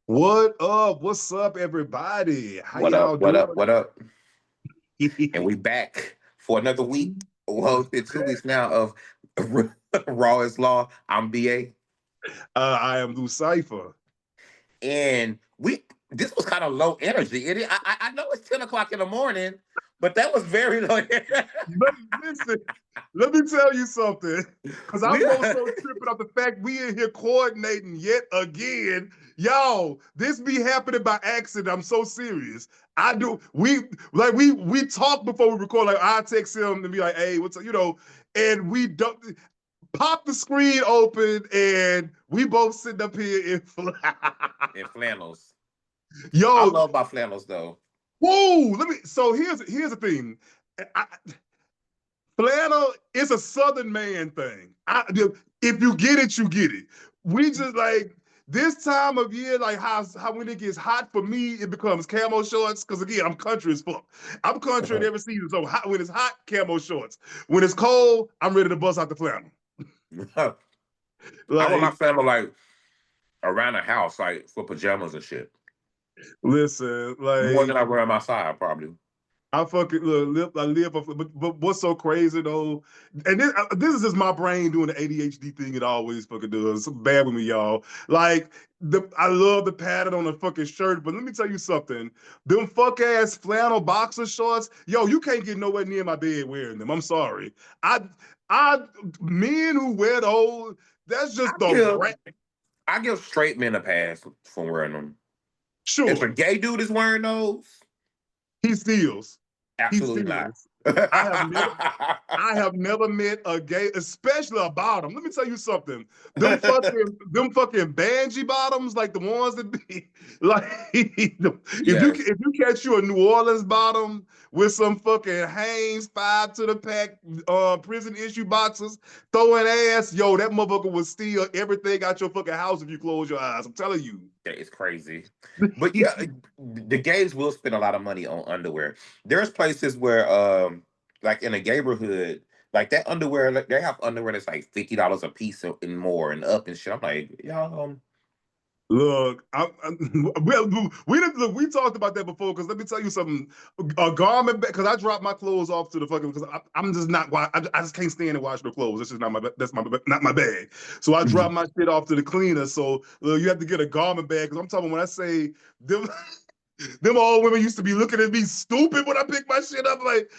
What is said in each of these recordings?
What up? What's up, everybody? How What up? y'all What doing? up? What up? And we back for another week. Well, it's been 2 weeks now of Raw is Law. I'm BA. I am Lucifer. And this was kind of low energy. I know it's 10 o'clock in the morning, but that was very low. But listen, let me tell you something. Because we I'm more so tripping off the fact we in here coordinating yet again. Y'all, this be happening by accident. I'm so serious. I do. We talk before we record. Like I text him and be like, "Hey, what's up?" And we don't pop the screen open, and we both sitting up here in in flannels. I Yo, love my flannels though. whoa, let me. So here's the thing. I, Flannel is a Southern man thing. If you get it, you get it. We just like this time of year, like how when it gets hot for me, it becomes camo shorts. Because again, I'm country as fuck. I'm country in every season. So when it's hot, camo shorts. When it's cold, I'm ready to bust out the flannel. I wear my Like, flannel like around the house, like for pajamas and shit. listen, More than like I wear on my side, probably. I fucking look, I live, but what's so crazy though, and this is just my brain doing the ADHD thing it always fucking does. It's bad with me, y'all. Like I love the pattern on the fucking shirt, but let me tell you something. Them fuck ass flannel boxer shorts, yo, you can't get nowhere near my bed wearing them. I'm sorry. I, I, men who wear those, that's I just the give right. I give straight men a pass for wearing them. If a Sure, gay dude is wearing those, he steals. He absolutely not. steals. I have never. I have never met a gay, especially a bottom. Let me tell you something. Them fucking banji bottoms, like the ones that be like, Yes. if you catch you a New Orleans bottom with some fucking Hanes 5 to the pack prison issue boxes throwing ass, yo, that motherfucker will steal everything out your fucking house if you close your eyes. I'm telling you. That is crazy. But yeah, the gays will spend a lot of money on underwear. There's places where like in a neighborhood, like that underwear, like, they have underwear that's like $50 a piece and more and up and shit. I'm like, y'all, Look, we talked about that before. Because let me tell you something, a garment because I dropped my clothes off to the fucking because I'm just not I just can't stand to wash no clothes. That's just not my bag. So I dropped my shit off to the cleaner. So you have to get a garment bag because I'm talking when I say them. Them old women used to be looking at me stupid when I pick my shit up. Like,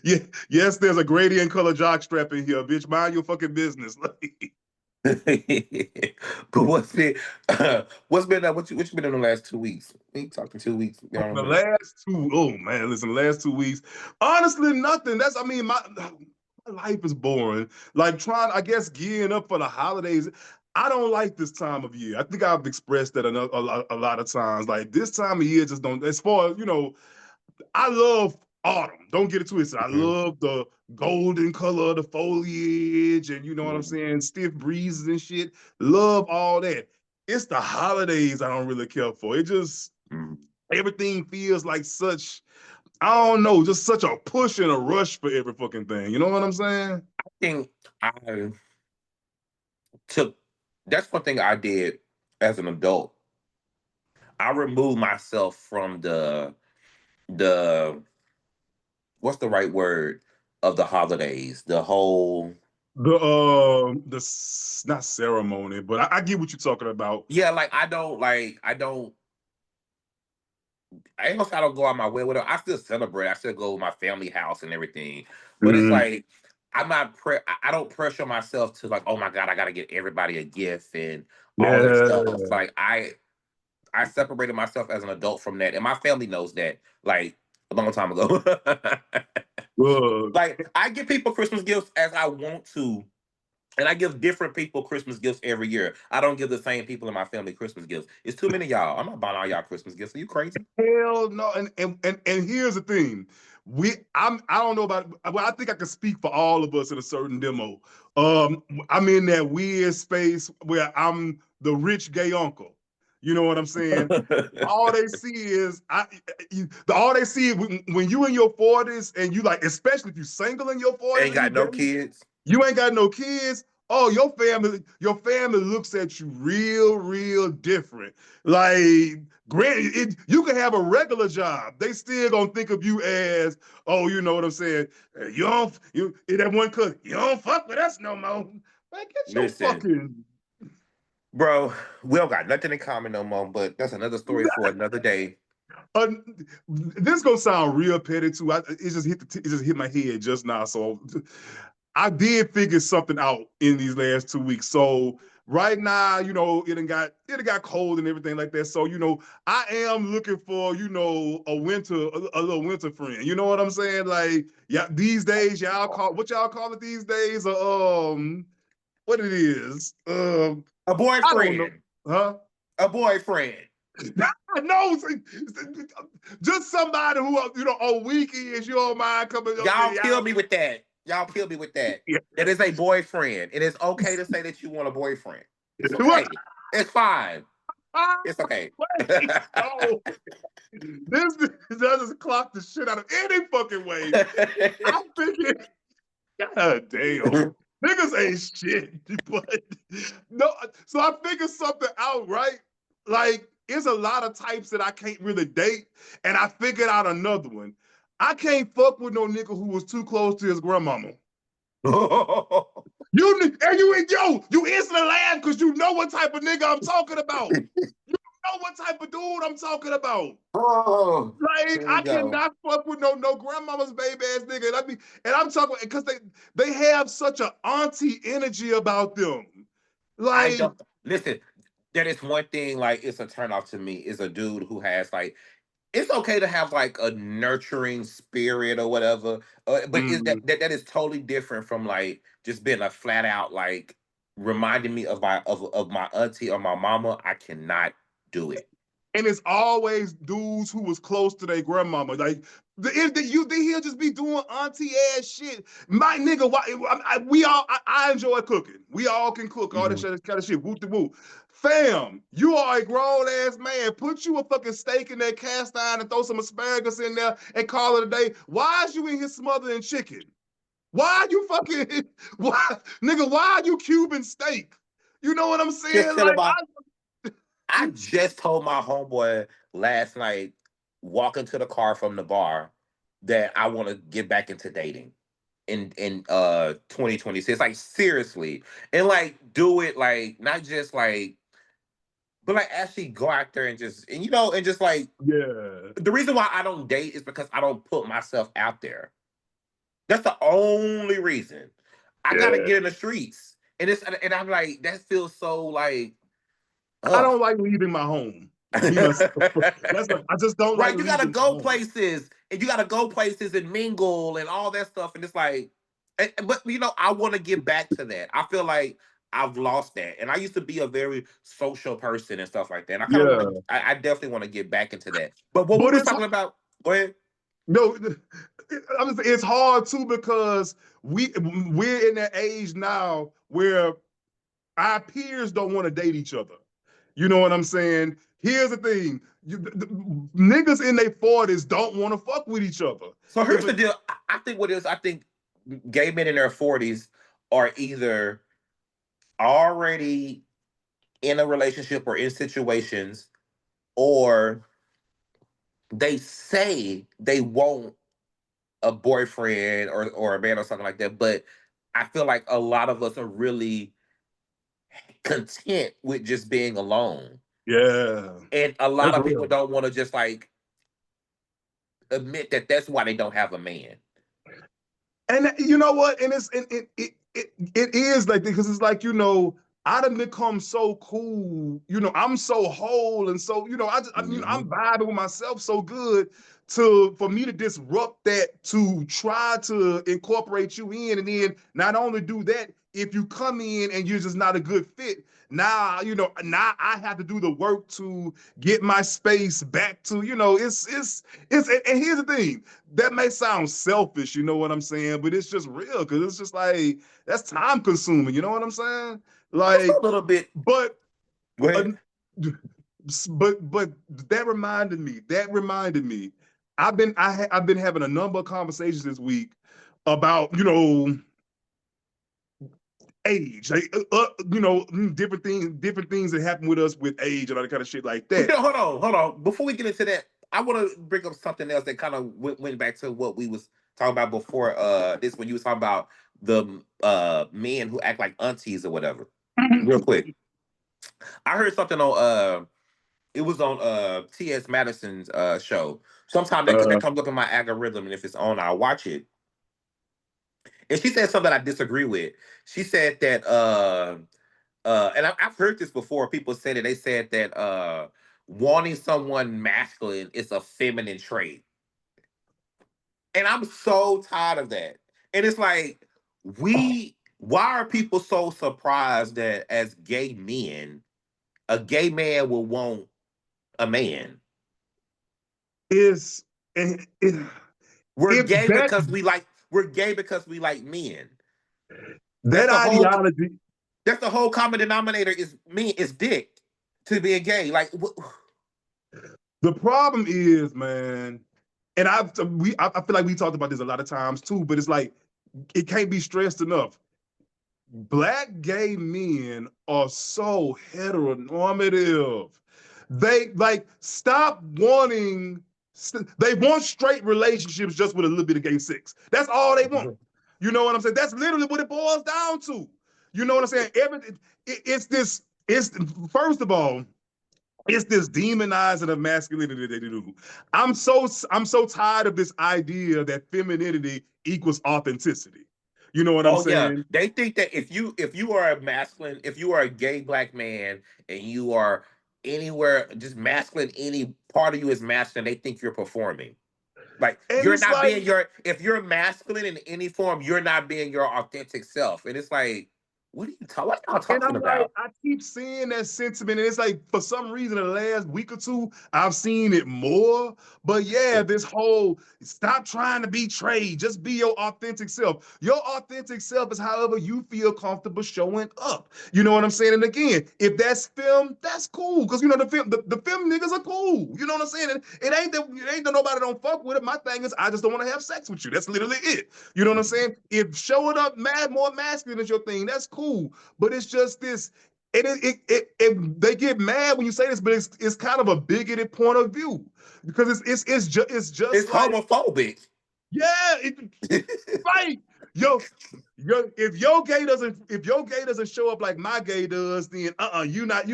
yeah, yes, there's a gradient color jock strap in here, bitch. Mind your fucking business. Like, but what's been what you been in the last 2 weeks? We talking 2 weeks. You know what I the mean? last two, oh man, listen, the last 2 weeks, honestly, nothing. I mean, my life is boring. Like I guess, gearing up for the holidays. I don't like this time of year. I think I've expressed that a lot of times. Like this time of year just don't, as far as, I love autumn. Don't get it twisted. I Mhm. love the golden color of the foliage and you know what I'm Mhm. saying, stiff breezes and shit. Love all that. It's the holidays I don't really care for. It just Mhm. everything feels like such, I don't know, just such a push and a rush for every fucking thing. You know what I'm saying? I think I took that's one thing I did as an adult. I removed myself from the what's the right word of the holidays. The whole Not ceremony, but I get what you're talking about. yeah, like I ain't gonna say I don't go out my way with it. I still celebrate. I still go to my family house and everything. But it's Mhm. like I don't pressure myself to like, oh my God, I gotta get everybody a gift and all this Yeah. stuff. Like I separated myself as an adult from that. And my family knows that, like a long time ago. Look, Like I give people Christmas gifts as I want to. And I give different people Christmas gifts every year. I don't give the same people in my family Christmas gifts. It's too many of y'all. I'm not buying all y'all Christmas gifts. Are you crazy? hell no. And here's the thing. I don't know about, well, I think I can speak for all of us in a certain demo. I'm in that weird space where I'm the rich gay uncle. You know what I'm saying? All they see is all they see is when you in your 40s and you like, especially if you single in your 40s Ain't and you got no gay, kids. you ain't got no kids. oh, your family looks at you real different. Like, you can have a regular job. They still gonna think of you as, oh, you know what I'm saying? You that one cousin, you don't fuck with us no more. Man, get your Listen, fucking bro, we don't got nothing in common no more, but that's another story for another day. This gonna sound real petty too. It just hit my head just now. So I did figure something out in these last 2 weeks. So right now, it got cold and everything like that. So I am looking for a little winter friend. You know what I'm saying? Like, yeah, these days what y'all call it these days? What it is? A I don't know, boyfriend. huh? A boyfriend. I know, just somebody who on weekends you don't mind coming up to Y'all the kill house. me with that. Y'all kill me with that. Yeah. It is a boyfriend. It is okay to say that you want a boyfriend. It's okay. It's fine. It's okay. Wait, no. This doesn't clock the shit out of any fucking way. I'm thinking, God damn, niggas ain't shit. But no, so I figured something out, right? Like, it's a lot of types that I can't really date, and I figured out another one. I can't fuck with no nigga who was too close to his grandmama. You instantly laugh because you know what type of nigga I'm talking about. You know what type of dude I'm talking about. Oh, Like, here we I go. cannot fuck with no grandmama's baby ass nigga. And I'm talking because they have such an auntie energy about them. I Like, don't listen. That is one thing. Like, it's a turnoff to me. Is a dude who has like. It's okay to have like a nurturing spirit or whatever, but is mm, that is totally different from like just being a flat out like reminding me of my auntie or my mama. I cannot do it. and it's always dudes who was close to their grandmama. Like, he'll just be doing auntie ass shit. My nigga, I enjoy cooking. We all can cook, all this Mhm. shit, kind of shit. Whoop de whoop. Fam, you are a grown ass man. Put you a fucking steak in that cast iron and throw some asparagus in there and call it a day. Why is you in here smothering chicken? Why are you fucking why are you Cuban steak? You know what I'm Just saying? tell Like, about. I just told my homeboy last night, walking to the car from the bar, that I want to get back into dating in 2026. Like, seriously. And like do it like not just like but like actually go out there and just like yeah. the reason why I don't date is because I don't put myself out there. That's the only reason. I gotta Yeah. get in the streets. And I'm like, that feels so like I ugh. don't like leaving my home. Me myself. I just don't like Right, you gotta leaving my go home. places and you gotta go places and mingle and all that stuff. And it's like, but I want to get back to that. I feel like I've lost that. And I used to be a very social person and stuff like that. And I kind of want Yeah. to, I definitely want to get back into that. But what we But was talking about, go ahead. no, it's hard too because we're in that age now where our peers don't want to date each other. You know what I'm saying? Here's the thing. Niggas in their 40s don't want to fuck with each other. So If here's the deal. I think what it is, I think gay men in their 40s are either already in a relationship or in situations, or they say they want a boyfriend or a man or something like that. But I feel like a lot of us are really content with just being alone. yeah, And a lot that's of people real. don't want to just like admit that that's why they don't have a man. And you know what? And it is like because it's like I done become so cool. I'm so whole and so I'm Mhm. vibing with myself so good for me to disrupt that to try to incorporate you in, and then not only do that, if you come in and you're just not a good fit, now I have to do the work to get my space back to it's and here's the thing that may sound selfish, you know what I'm saying? But it's just real because it's just like that's time consuming, you know what I'm saying? Just a Like, little bit. but Go uh, ahead. but that reminded me. That reminded me. I've been having a number of conversations this week about age, like different things that happen with us with age and all that kind of shit like But that. then, hold on. Before we get into that, I want to bring up something else that kind of went back to what we was talking about before. This when you was talking about the men who act like aunties or whatever. Real quick, I heard something on it was on T.S. Madison's show. Sometimes that comes up in my algorithm, and if it's on, I'll watch it. And she said something I disagree with. She said that and I've heard this before. People said it. They said that wanting someone masculine is a feminine trait, and I'm so tired of that. And it's like, why are people so surprised that as gay men, a gay man will want a man? Is and We're if gay because we like men. That's that the whole. ideology. That's the whole common denominator is me. Is dick to being gay. Like. The problem is, man, and I feel like we talked about this a lot of times too, but it's like it can't be stressed enough. Black gay men are so heteronormative. They like stop wanting. They want straight relationships just with a little bit of gay sex. That's all they want. You know what I'm saying? That's literally what it boils down to. You know what I'm saying? It's this. It's first of all, it's this demonizing of masculinity that they do. I'm so tired of this idea that femininity equals authenticity. You know what I'm Oh yeah, saying? they think that if you are a masculine, if you are a gay black man and you are anywhere just masculine, any part of you is masculine, they think you're performing. Like And you're it's not like, being your if you're masculine in any form, you're not being your authentic self. And it's like, what y'all and talking I'm like, about? I keep seeing that sentiment, and it's like for some reason the last week or two, I've seen it more. But yeah, this whole stop trying to be Trey, just be your authentic self. Your authentic self is however you feel comfortable showing up. You know what I'm saying? And again, if that's film, that's cool. Because the film niggas are cool. You know what I'm saying? And it ain't that nobody don't fuck with it. My thing is I just don't want to have sex with you. That's literally it. You know what I'm saying? If showing up more masculine is your thing, that's cool. But it's just this, and they get mad when you say this, but it's kind of a bigoted point of view because it's just It's like, homophobic. yeah, right. If your gay doesn't show up like my gay does, then you not,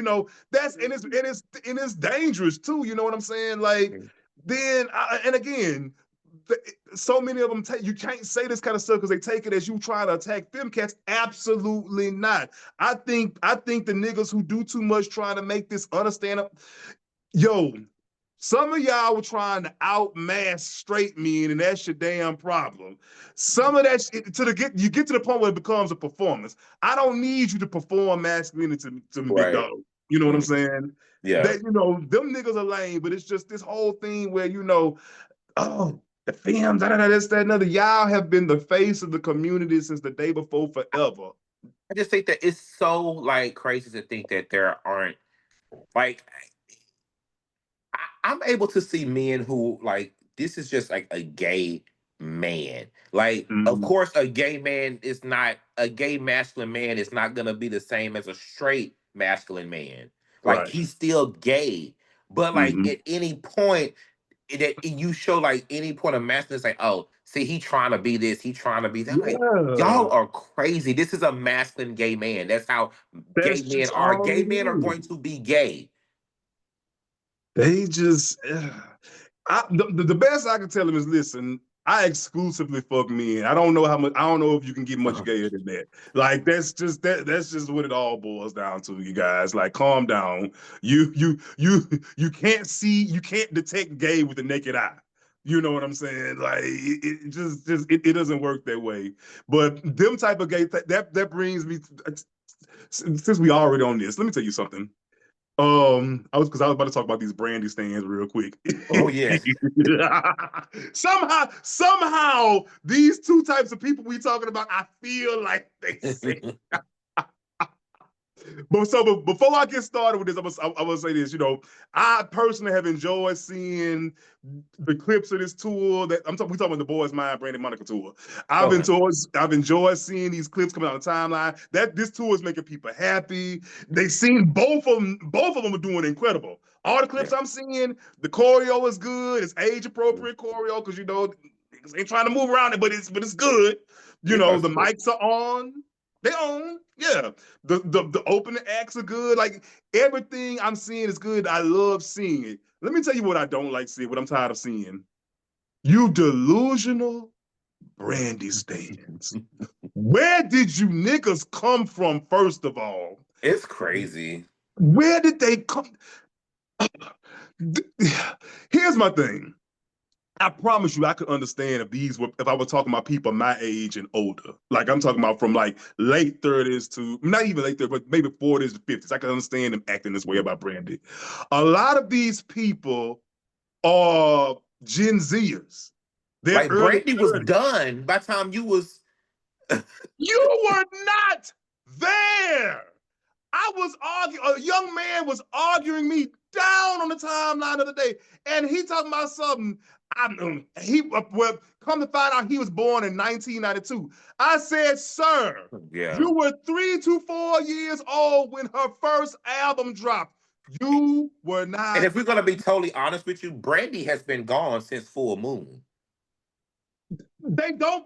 that's and it's dangerous too. You know what I'm saying? Like then and again, so many of them you can't say this kind of stuff because they take it as you trying to attack them cats. Absolutely not. I think the niggas who do too much trying to make this understandable. Yo, some of y'all were trying to outmask straight men, and that's your damn problem. Some of that shit, you get to the point where it becomes a performance. I don't need you to perform masculinity to me, big Right. dog. You know what I'm saying? Yeah. That them niggas are lame, but it's just this whole thing where oh, the films, this, that, another. Y'all have been the face of the community since the day before forever. I just think that it's so like crazy to think that there aren't like I'm able to see men who like this is just like a gay man. Like, of Mhm. course, a gay man is not a gay masculine man is not gonna be the same as a straight masculine man. Like Right. he's still gay, but like Mm-hmm. at any point that you show like any point of masculine, it's like, oh, see, he trying to be this, he trying to be that. Like, Yeah. y'all are crazy. This is a masculine gay man. That's how gay That's men just are. all Gay it men are is. going to be gay. They just, the best I can tell them is, listen, I exclusively fuck men. I don't know how much. I don't know if you can get much gayer than that. Like that's just what it all boils down to, you guys. Like, calm down. You can't see, you can't detect gay with the naked eye. You know what I'm saying? Like it doesn't work that way. But them type of gay that brings me since we already on this. Let me tell you something. I was about to talk about these brandy stands real quick. Oh yes. somehow, these two types of people we talking about, I feel like they say. But before I get started with this, I'm gonna say this. I personally have enjoyed seeing the clips of this tour. We talking about the Boys Mind Brandy Monica tour. Okay. I've enjoyed seeing these clips coming out on the timeline. This tour is making people happy. They seen both of them. Both of them are doing incredible. All the clips I'm seeing, the choreo is good. It's age appropriate choreo because niggas ain't trying to move around it, but it's good. Yeah, The mics are on. They on. Yeah. The opening acts are good. Like everything I'm seeing is good. I love seeing it. Let me tell you what I don't like seeing, what I'm tired of seeing. You delusional Brandy stands. Where did you niggas come from, first of all? It's crazy. Where did they come? Here's my thing. I promise you, I could understand if I was talking about people my age and older. Like I'm talking about from like late 30s to not even late 30s, but maybe 40s to 50s. I can understand them acting this way about Brandy. A lot of these people are Gen Zers. They're Like early Brandy was 30s. done by the time you was. You were not there. I was arguing, a young man was arguing me down on the timeline of the day, and he talking about something. Come to find out he was born in 1992. I said, sir, Yeah. you were 3 to 4 years old when her first album dropped. You were not. And if we're gonna be totally honest with you, Brandy has been gone since Full Moon. They don't.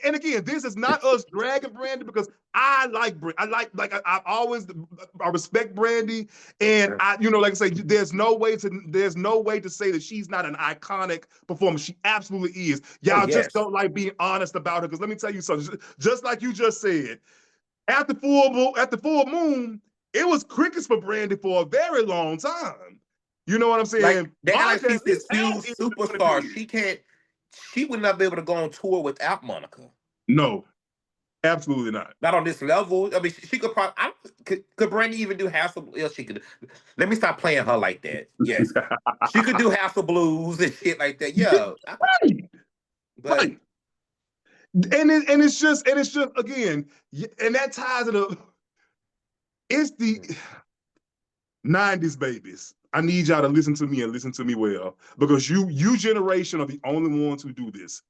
And again, this is not us dragging Brandy because I like Brandy. I respect Brandy, and like I say, there's no way to say that she's not an iconic performer. She absolutely is. Y'all just don't like being honest about her. Because let me tell you something. Just like you just said, after Full Moon, it was crickets for Brandy for a very long time. You know what I'm saying? Like they act like she's this huge superstar. She would not be able to go on tour without Monica. No, absolutely not. Not on this level. I mean, she could probably. Could Brandy even do House of Blues? She could. Let me stop playing her like that. Yes, she could do House of Blues and shit like that. Yeah, right. But, right. And it's just again, and that ties it up. It's the 90s babies. I need y'all to listen to me and listen to me well, because you generation are the only ones who do this.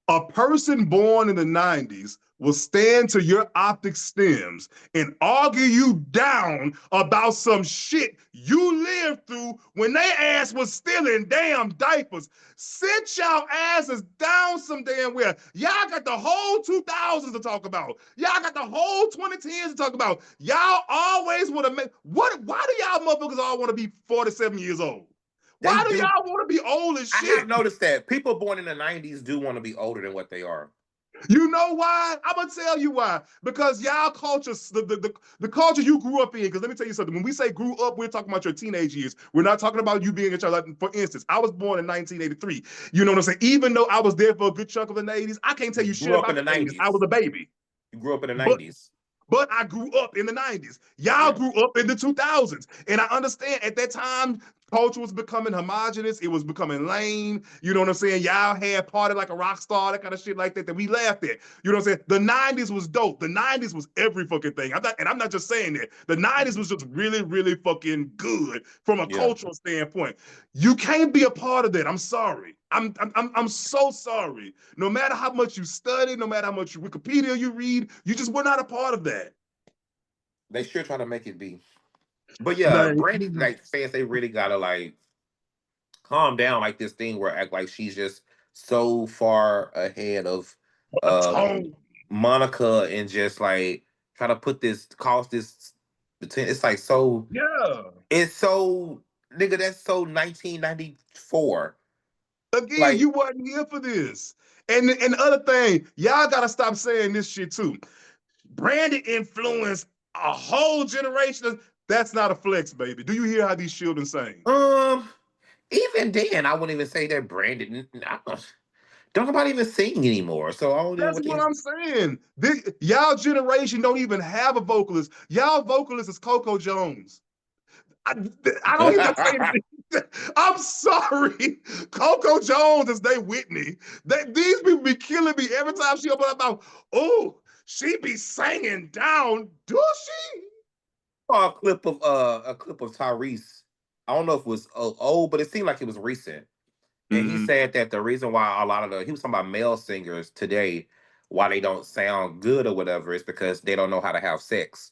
A person born in the 90s will stand to your optic stems and argue you down about some shit you lived through when they ass was still in damn diapers. Sit y'all asses down some damn where. Y'all got the whole 2000s to talk about. Y'all got the whole 2010s to talk about. Y'all always want to make, why do y'all motherfuckers all want to be 47 years old? Why do y'all want to be old as shit? I have noticed that people born in the 90s do want to be older than what they are. You know why? I'm gonna tell you why. Because y'all culture, the culture you grew up in. Because let me tell you something. When we say grew up, we're talking about your teenage years. We're not talking about you being a child. Like, for instance, I was born in 1983. You know what I'm saying? Even though I was there for a good chunk of the 80s, I can't tell you shit about the 80s. I was a baby. You grew up in the 90s. But I grew up in the 90s. Y'all grew up in the 2000s. And I understand at that time, culture was becoming homogenous. It was becoming lame. You know what I'm saying? Y'all had Party Like a Rock Star, that kind of shit like that we laughed at. You know what I'm saying? The 90s was dope. The 90s was every fucking thing. I'm not just saying that. The 90s was just really, really fucking good from a cultural standpoint. You can't be a part of that. I'm sorry. I'm so sorry. No matter how much you study, no matter how much Wikipedia you read, you just were not a part of that. They sure try to make it be. But yeah, Brandy, like, fans, they really gotta like calm down, like this thing where act like she's just so far ahead of Monica, and just like try to put this, it's like so, it's so, nigga, that's so 1994. Again, like, you wasn't here for this. And the other thing, y'all gotta stop saying this shit too. Brandy influenced a whole generation. That's not a flex, baby. Do you hear how these children sing? Even then, I wouldn't even say that Brandy. Don't nobody even sing anymore. So I don't That's know what I'm saying. Y'all generation don't even have a vocalist. Y'all vocalist is Coco Jones. I don't even say I'm sorry. Coco Jones is they Whitney. These people be killing me every time she open up about, oh, she be singing down. Do she? saw a clip of Tyrese. I don't know if it was old, but it seemed like it was recent. And he Mhm. said that the reason why a lot of he was talking about male singers today, why they don't sound good or whatever, is because they don't know how to have sex.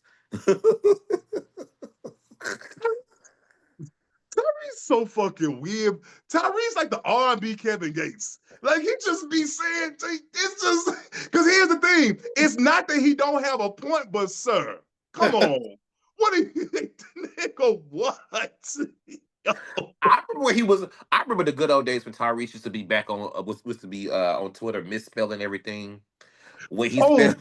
Tyrese so fucking weird. Tyrese like the R&B Kevin Gates. Like he just be saying, it's just because here's the thing. It's not that he don't have a point, but sir, come on. What do you think? Nigga, what? I remember when he was. I remember the good old days when Tyrese used to be back on was to be on Twitter misspelling everything. When he Oh,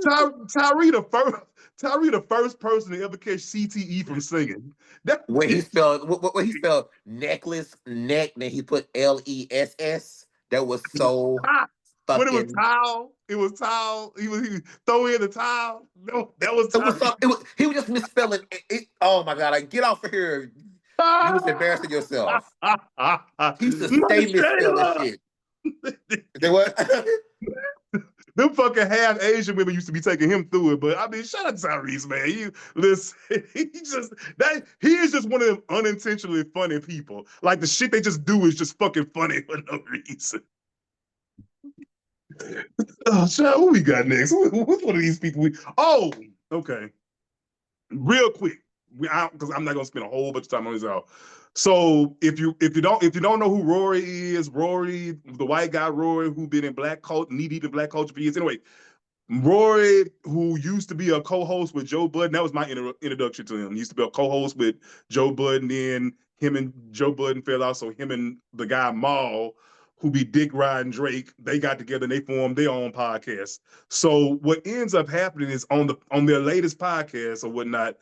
spelled Tyree the first person to ever catch CTE from singing. That when he spelled necklace neck, then he put LESS. That was so when it was fucking. towel, it was towel. He throw in the towel. No, that was It was Tyree. some. It was he was just misspelling. Oh my god! Like get off of here. You was embarrassing yourself. He used to stay misspelling Michaela. shit. They what? Them fucking half Asian women used to be taking him through it, but I mean, shout out to Tyrese, man. You listen, he is just one of them unintentionally funny people. Like the shit they just do is just fucking funny for no reason. Oh, child, what we got next? What's one of these people? Oh, okay. Real quick, because I'm not gonna spend a whole bunch of time on this out. So if you don't know who Rory is, Rory, the white guy Rory, who been in black culture, knee deep in black culture for years. Anyway, Rory, who used to be a co-host with Joe Budden, that was my introduction to him. He used to be a co-host with Joe Budden, then him and Joe Budden fell out, so him and the guy Maul, who be Dick Ryan Drake, they got together and they formed their own podcast. So what ends up happening is on their latest podcast or whatnot,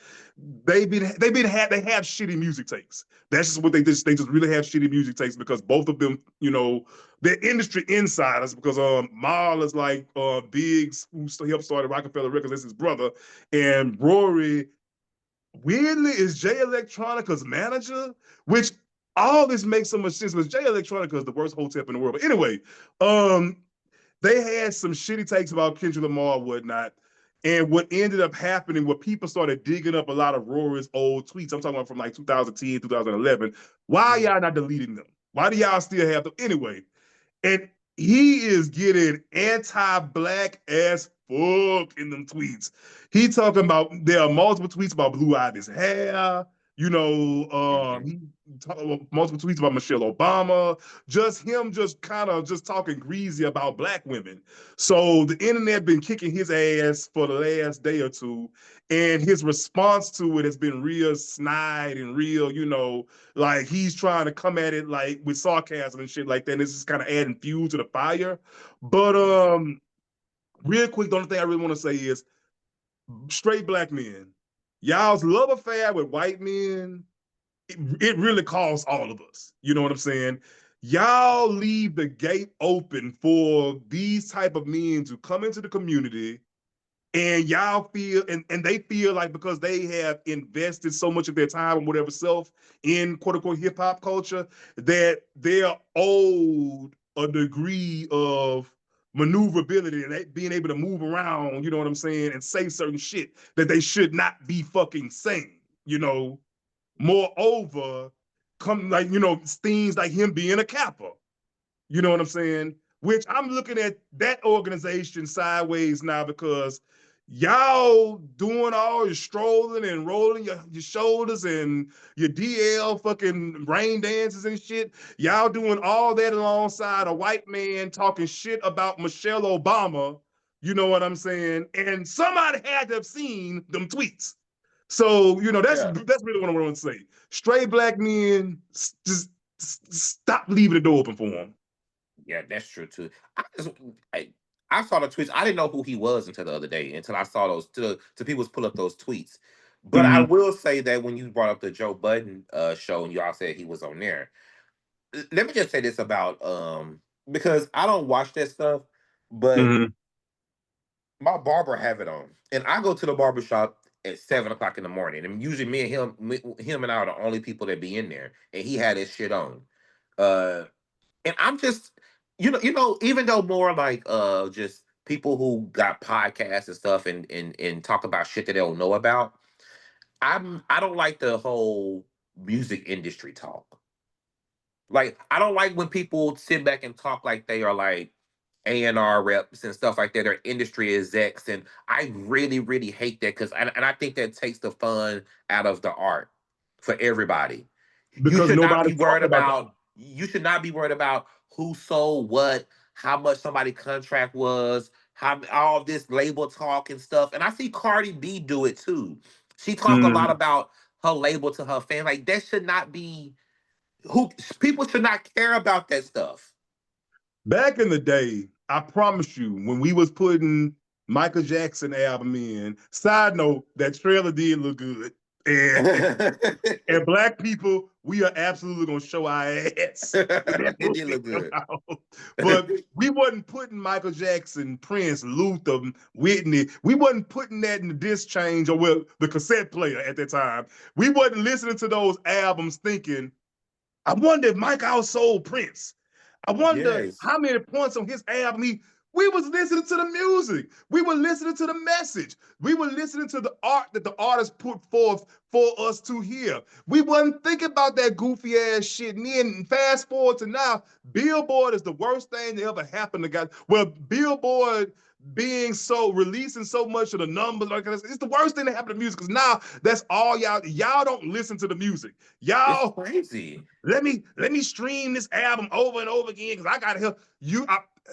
they have shitty music takes. That's just what they just really have shitty music takes because both of them, they're industry insiders because Mal is like Biggs, who helped start Rockefeller Records, that's his brother, and Rory weirdly is Jay Electronica's manager, which all this makes so much sense because Jay Electronica is the worst hotel in the world. But anyway, they had some shitty takes about Kendrick Lamar and whatnot. And what ended up happening, what people started digging up a lot of Rory's old tweets. I'm talking about from like 2010, 2011. Why y'all not deleting them? Why do y'all still have them? Anyway, and he is getting anti-black as fuck in them tweets. He talking about there are multiple tweets about Blue Ivy's hair. He multiple tweets about Michelle Obama. Just him, just kind of just talking greasy about black women. So the internet been kicking his ass for the last day or two, and his response to it has been real snide and real, like he's trying to come at it like with sarcasm and shit like that. And this is kind of adding fuel to the fire. But real quick, the only thing I really want to say is straight black men, y'all's love affair with white men, it really costs all of us. You know what I'm saying? Y'all leave the gate open for these type of men to come into the community and y'all feel and they feel like because they have invested so much of their time and whatever self in quote unquote hip hop culture that they're owed a degree of maneuverability and being able to move around, you know what I'm saying, and say certain shit that they should not be fucking saying, Moreover, come like, things like him being a Kappa, you know what I'm saying? Which I'm looking at that organization sideways now because y'all doing all your strolling and rolling your shoulders and your DL fucking rain dances and shit. Y'all doing all that alongside a white man talking shit about Michelle Obama. You know what I'm saying? And somebody had to have seen them tweets. So, that's really what I want to say. Straight black men, just stop leaving the door open for them. Yeah, that's true too. I just I, I saw the tweets. I didn't know who he was until the other day, until I saw those to people pull up those tweets. But I Mm-hmm. will say that when you brought up the Joe Budden show and y'all said he was on there, let me just say this about because I don't watch that stuff, but Mm-hmm. my barber have it on, and I go to the barber shop at 7 o'clock in the morning, and usually him and I are the only people that be in there, and he had his shit on. Uh, and I'm just, even though more like just people who got podcasts and stuff and talk about shit that they don't know about. I don't like the whole music industry talk. Like, I don't like when people sit back and talk like they are like A&R reps and stuff like that, or industry execs, and I really, really hate that because, and I think that takes the fun out of the art for everybody. You because should not be nobody's worried talking about that. about. You should not be worried about who sold what, how much somebody contract was, how all this label talk and stuff. And I see Cardi B do it too. She talk a lot Mhm. about her label to her fans. Like, that should not be who people should not care about that stuff. Back in the day, I promise you, when we was putting Michael Jackson album in, side note, that trailer did look good. And and black people, we are absolutely gonna show our ass when that It did movie look come good. out. But we wasn't putting Michael Jackson, Prince, Luther, Whitney. We wasn't putting that in the disc change or well, the cassette player at that time. We wasn't listening to those albums thinking, I wonder if Mike outsold Prince. I wonder Yes. how many points on his album we was listening to the music. We were listening to the message. We were listening to the art that the artist put forth for us to hear. We wasn't thinking about that goofy ass shit. And then fast forward to now, Billboard is the worst thing that ever happened to guys. Well, Billboard being so releasing so much of the numbers like this, it's the worst thing that happened to music because now that's all y'all don't listen to the music. It's Y'all crazy. let me stream this album over and over again because I gotta help you.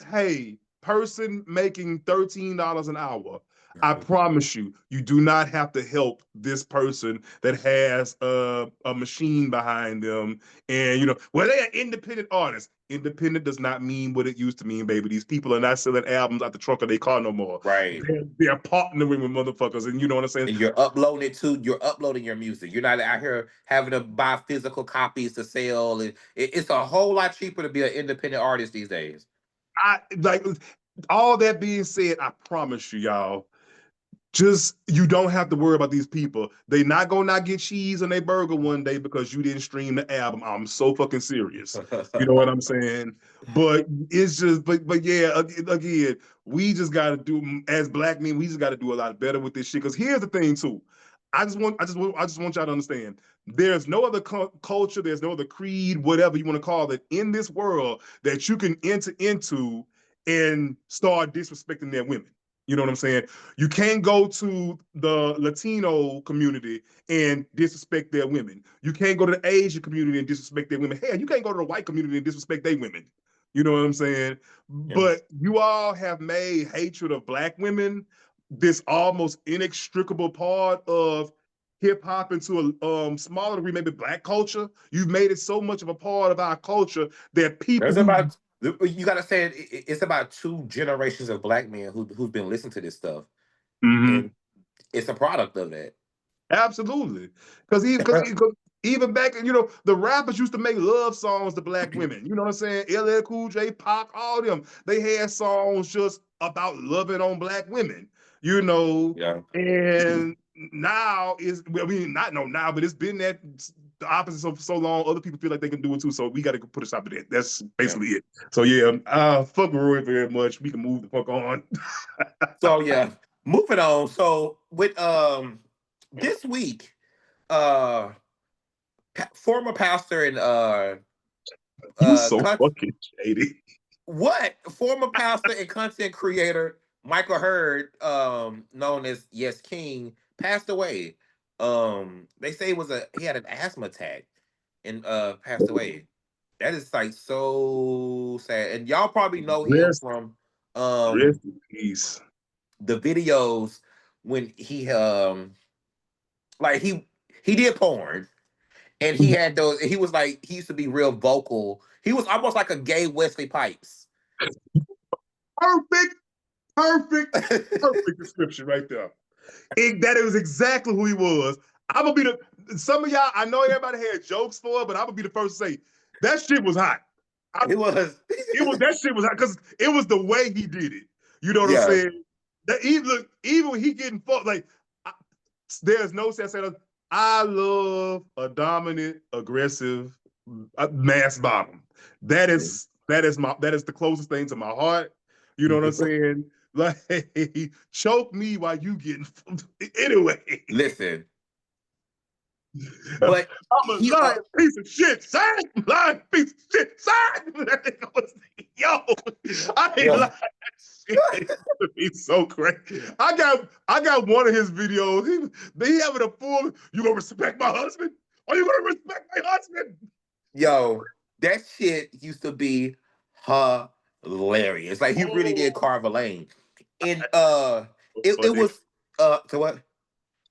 Hey, person making $13 an hour. I promise you, you do not have to help this person that has a machine behind them. And well, they're independent artists. Independent does not mean what it used to mean, baby. These people are not selling albums out the trunk of their car no more. Right. They're partnering with motherfuckers, and you know what I'm saying? And you're uploading your music. You're not out here having to buy physical copies to sell. And it's a whole lot cheaper to be an independent artist these days. I like all that being said, I promise you, y'all, just you don't have to worry about these people. They not gonna not get cheese on their burger one day because you didn't stream the album. I'm so fucking serious. You know what I'm saying? But it's just, but yeah, again, we just gotta do as black men. We just gotta do a lot better with this shit. Because here's the thing too. I just want y'all to understand. There's no other culture. There's no other creed, whatever you want to call it, in this world that you can enter into and start disrespecting their women. You know what I'm saying? You can't go to the Latino community and disrespect their women. You can't go to the Asian community and disrespect their women. Hell, you can't go to the white community and disrespect their women. You know what I'm saying? Yeah. But you all have made hatred of black women this almost inextricable part of hip hop into a smaller degree, maybe black culture. You've made it so much of a part of our culture that people There's who about you gotta say it's about two generations of black men who've been listening to this stuff. Mhm. And it's a product of that. Absolutely, even back, the rappers used to make love songs to black women. You know what I'm saying? LL Cool J, Pac, all them. They had songs just about loving on black women. You know, Yeah. and now is well, we not know now, but it's been that the opposite for so long. Other people feel like they can do it too, so we got to put a stop to that. That's Yeah. basically it. So yeah, fuck Roy very much. We can move the fuck on. So yeah, moving on. So with this week, uh former pastor and You so con- fucking shady. what former pastor and content creator Michael Hurd, known as Yes King, passed away. They say he had an asthma attack and passed away. That is like so sad. And y'all probably know him Rest, from rest in peace. the videos when he like he did porn, and he had those, he was like, he used to be real vocal. He was almost like a gay Wesley Pipes. Perfect, perfect, perfect description right there. That is exactly who he was. I'm gonna be some of y'all. I know everybody had jokes for it, but I'm gonna be the first to say that shit was hot. It was. It was that shit was hot because it was the way he did it. You know what I'm Yeah. saying? That even when he getting fucked, like there's no sense. I love a dominant, aggressive, mass bottom. That is the closest thing to my heart. You know what I'm saying? Like choke me while you getting anyway. Listen, But I'm a lying piece of shit, son. Lying piece of shit, son. Yo, I ain't yo, lying. Shit he's so crazy. I got one of his videos. He having a full. You gonna respect my husband? Are you gonna respect my husband? yo, that shit used to be hilarious. Like he really did Oh, carve a lane. And it funny. was so what?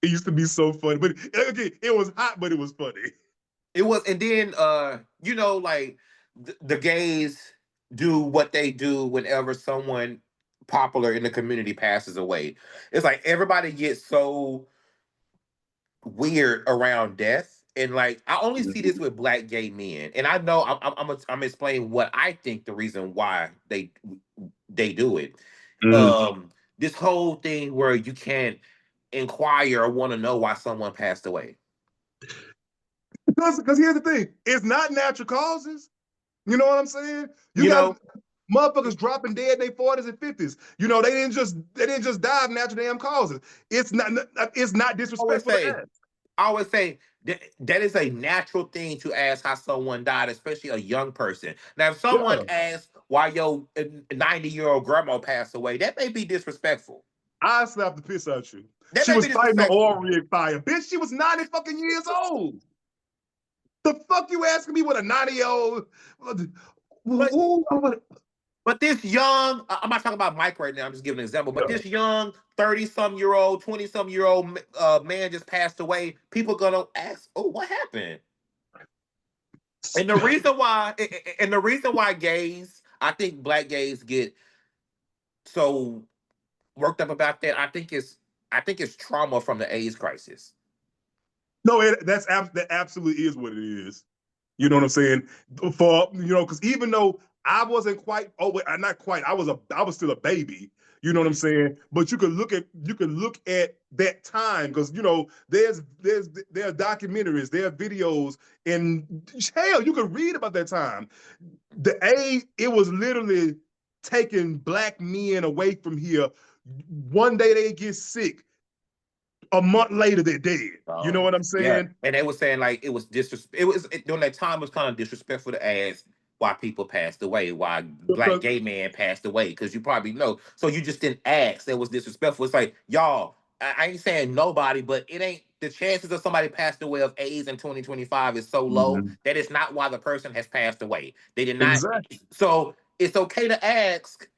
It used to be so funny, but again, it was hot, but it was funny. It was, and then you know, like the gays do what they do whenever someone popular in the community passes away. It's like everybody gets so weird around death, and like I only see this with black gay men, and I know I'm explaining what I think the reason why they do it. Mm. This whole thing where you can't inquire or want to know why someone passed away. Because here's the thing, it's not natural causes. You know what I'm saying? You You got know, motherfuckers dropping dead in their 40s and 50s. You know, they didn't just die of natural damn causes. It's not I always disrespectful to say ask. I always say that is a natural thing to ask how someone died, especially a young person. Now, if someone Yeah. asks why your 90-year-old grandma passed away, that may be disrespectful. I slapped the piss out you. That She may was be fighting the disrespectful. oil rig fire. Bitch, she was 90 fucking years old. The fuck you asking me what a 90-year-old? But Ooh, but this young, I'm not talking about Mike right now. I'm just giving an example. But this young 30-some-year-old, 20-some-year-old man just passed away. People gonna ask, "Oh, what happened?" And the reason why gays, I think black gays get so worked up about that. I think it's trauma from the AIDS crisis. no, that absolutely is what it is. You know what I'm saying? Because even though I wasn't quite, not quite, I was still a baby. You know what I'm saying? But you can look at that time because there are documentaries, there are videos, and hell, you can read about that time. The age it was literally taking black men away from here. One day they get sick, a month later they're dead. You know what I'm Yeah, saying? and they were saying like it was disrespect. During that time it was kind of disrespectful to ask why people passed away, why black Because gay man passed away, because you probably know. So you just didn't ask. That was disrespectful. It's like y'all. I ain't saying nobody, but it ain't the chances of somebody passing away of AIDS in 2025 is so low Mhm. that it's not why the person has passed away. They did not. Exactly. So it's okay to ask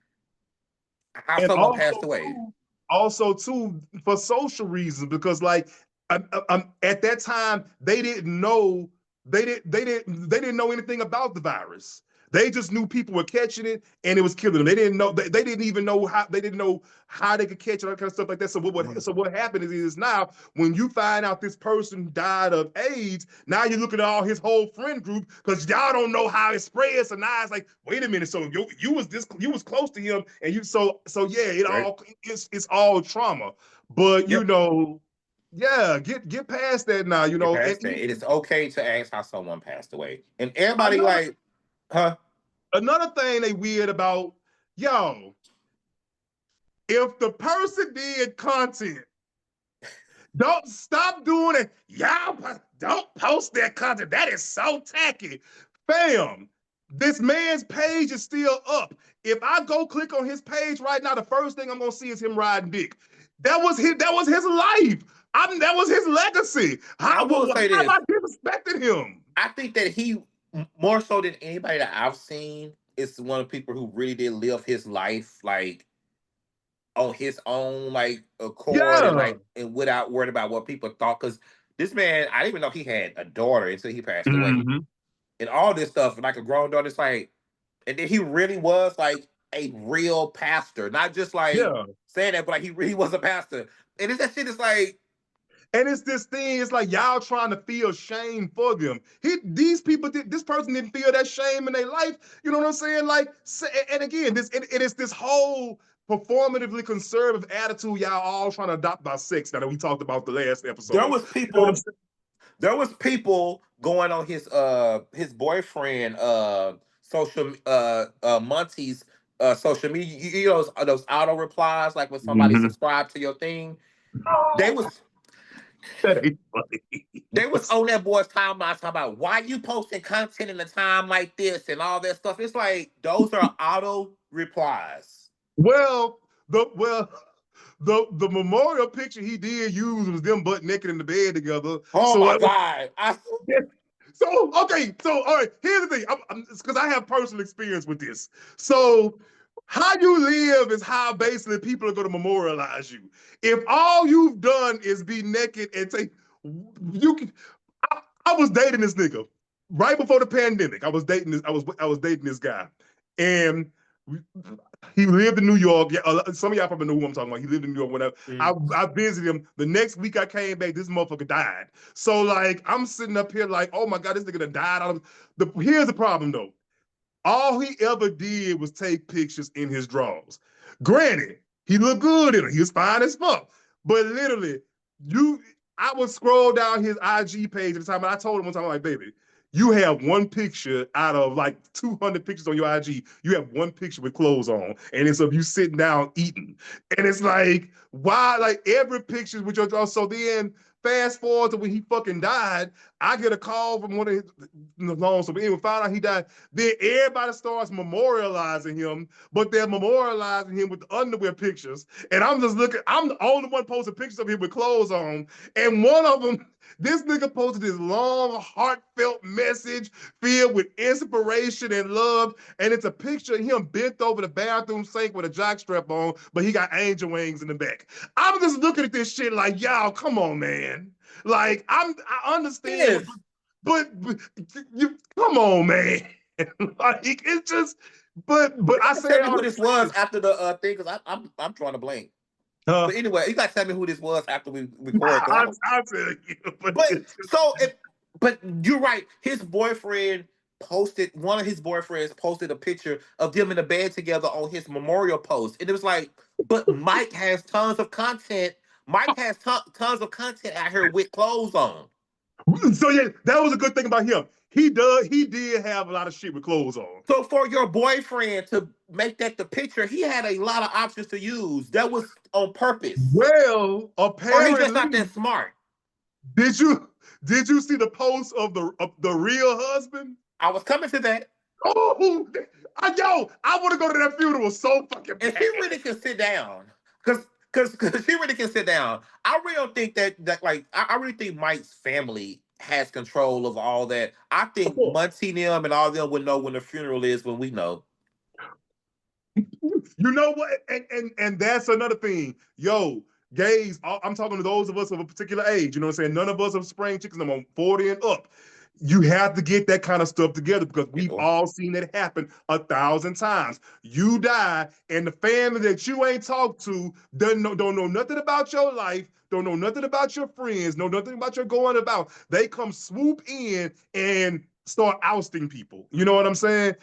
how And someone also passed away. too, also too, for social reasons, because like at that time they didn't know anything about the virus. They just knew people were catching it and it was killing them. They didn't even know how they didn't know how they could catch it, all that kind of stuff like that. So what happened is now when you find out this person died of AIDS, now you're looking at all his whole friend group because y'all don't know how it spreads. So now it's like, wait a minute, so you was close to him, and so yeah, Right. it's all trauma. But Yep. yeah, get past that now. Get And past that. It is okay to ask how someone passed away, and everybody another like, huh? another thing they weird about, yo, if the person did content, don't stop doing it. Y'all don't post that content. That is so tacky. Fam, this man's page is still up. If I go click on his page right now, the first thing I'm gonna see is him riding dick. That was his life. That was his legacy. I will say How am this. I disrespecting him? I think that he more so than anybody that I've seen is one of the people who really did live his life like on his own like accord and Yeah. like and without worried about what people thought. Because this man, I didn't even know he had a daughter until he passed away, Mhm. and all this stuff like a grown daughter. It's like, and then he really was like a real pastor, not just like Yeah. saying that, but like he really was a pastor. And it's that shit is like, And it's this thing, it's like y'all trying to feel shame for them. This person didn't feel that shame in their life. You know what I'm saying? Like, and again, it is this whole performatively conservative attitude y'all all trying to adopt about sex now that we talked about the last there episode. was You know what I'm people saying? there was people going on his boyfriend social Monty's social media. You know those auto replies like when somebody Mhm. subscribed to your thing. They was That ain't funny. They was on that boy's timeline talking about why you posting content in a time like this and all that stuff. It's like those are auto replies. Well, the memorial picture he did use was them butt naked in the bed together. Oh So my God. so okay, so all right, here's the thing. Because I have personal experience with this. So how you live is how basically people are going to memorialize you. If all you've done is be naked and take you can I was dating this nigga right before the pandemic. I was dating this guy, and he lived in New York. Yeah, some of y'all probably know who I'm talking about. He lived in New York. Whenever I visited him, the next week I came back, this motherfucker died. So like I'm sitting up here like, oh my god, this nigga done died. Here's the problem though. All he ever did was take pictures in his drawers. Granted, he looked good in it. He was fine as fuck. But literally, I would scroll down his IG page at the time, and I told him one time, I'm like, baby, you have one picture out of like 200 pictures on your IG. You have one picture with clothes on, and it's of you sitting down eating. And it's like, why? Like every picture with your drawers. So then, fast forward to when he fucking died, I get a call from one of his long. So anyway, found out he died. Then everybody starts memorializing him, but they're memorializing him with the underwear pictures. And I'm just looking, I'm the only one posting pictures of him with clothes on. And one of them, this nigga posted this long, heartfelt message filled with inspiration and love. And it's a picture of him bent over the bathroom sink with a jockstrap on, but he got angel wings in the back. I'm just looking at this shit like, y'all, come on, man. Like, I understand, Yes. but you come on, man. Like, it's just, but I say Tell me who this was after the thing, because I'm trying to blink. But anyway, you got to tell me who this was after we record. I'll tell you. But you're right. His boyfriend one of his boyfriends posted a picture of them in the bed together on his memorial post. And it was like, but Mike has tons of content. Mike has tons of content out here with clothes on. So yeah, that was a good thing about him. He did have a lot of shit with clothes on. So for your boyfriend to make that the picture, he had a lot of options to use. That was on purpose. Well, apparently, or he's just not that smart. Did you see the post of the real husband? I was coming to that. Oh, yo, I want to go to that funeral so fucking bad. And she really can sit down. Because she really can sit down. I really don't think that like I really think Mike's family has control of all that. I think Muncie them and all them would know when the funeral is when we know. You know what? And that's another thing. Yo, gays, I'm talking to those of us of a particular age. You know what I'm saying? None of us are spring chickens. I'm on 40 and up. You have to get that kind of stuff together because we've all seen it happen 1,000 times. You die, and the family that you ain't talked to don't know nothing about your life, don't know nothing about your friends, know nothing about your going about. They come swoop in and start ousting people. You know what I'm saying?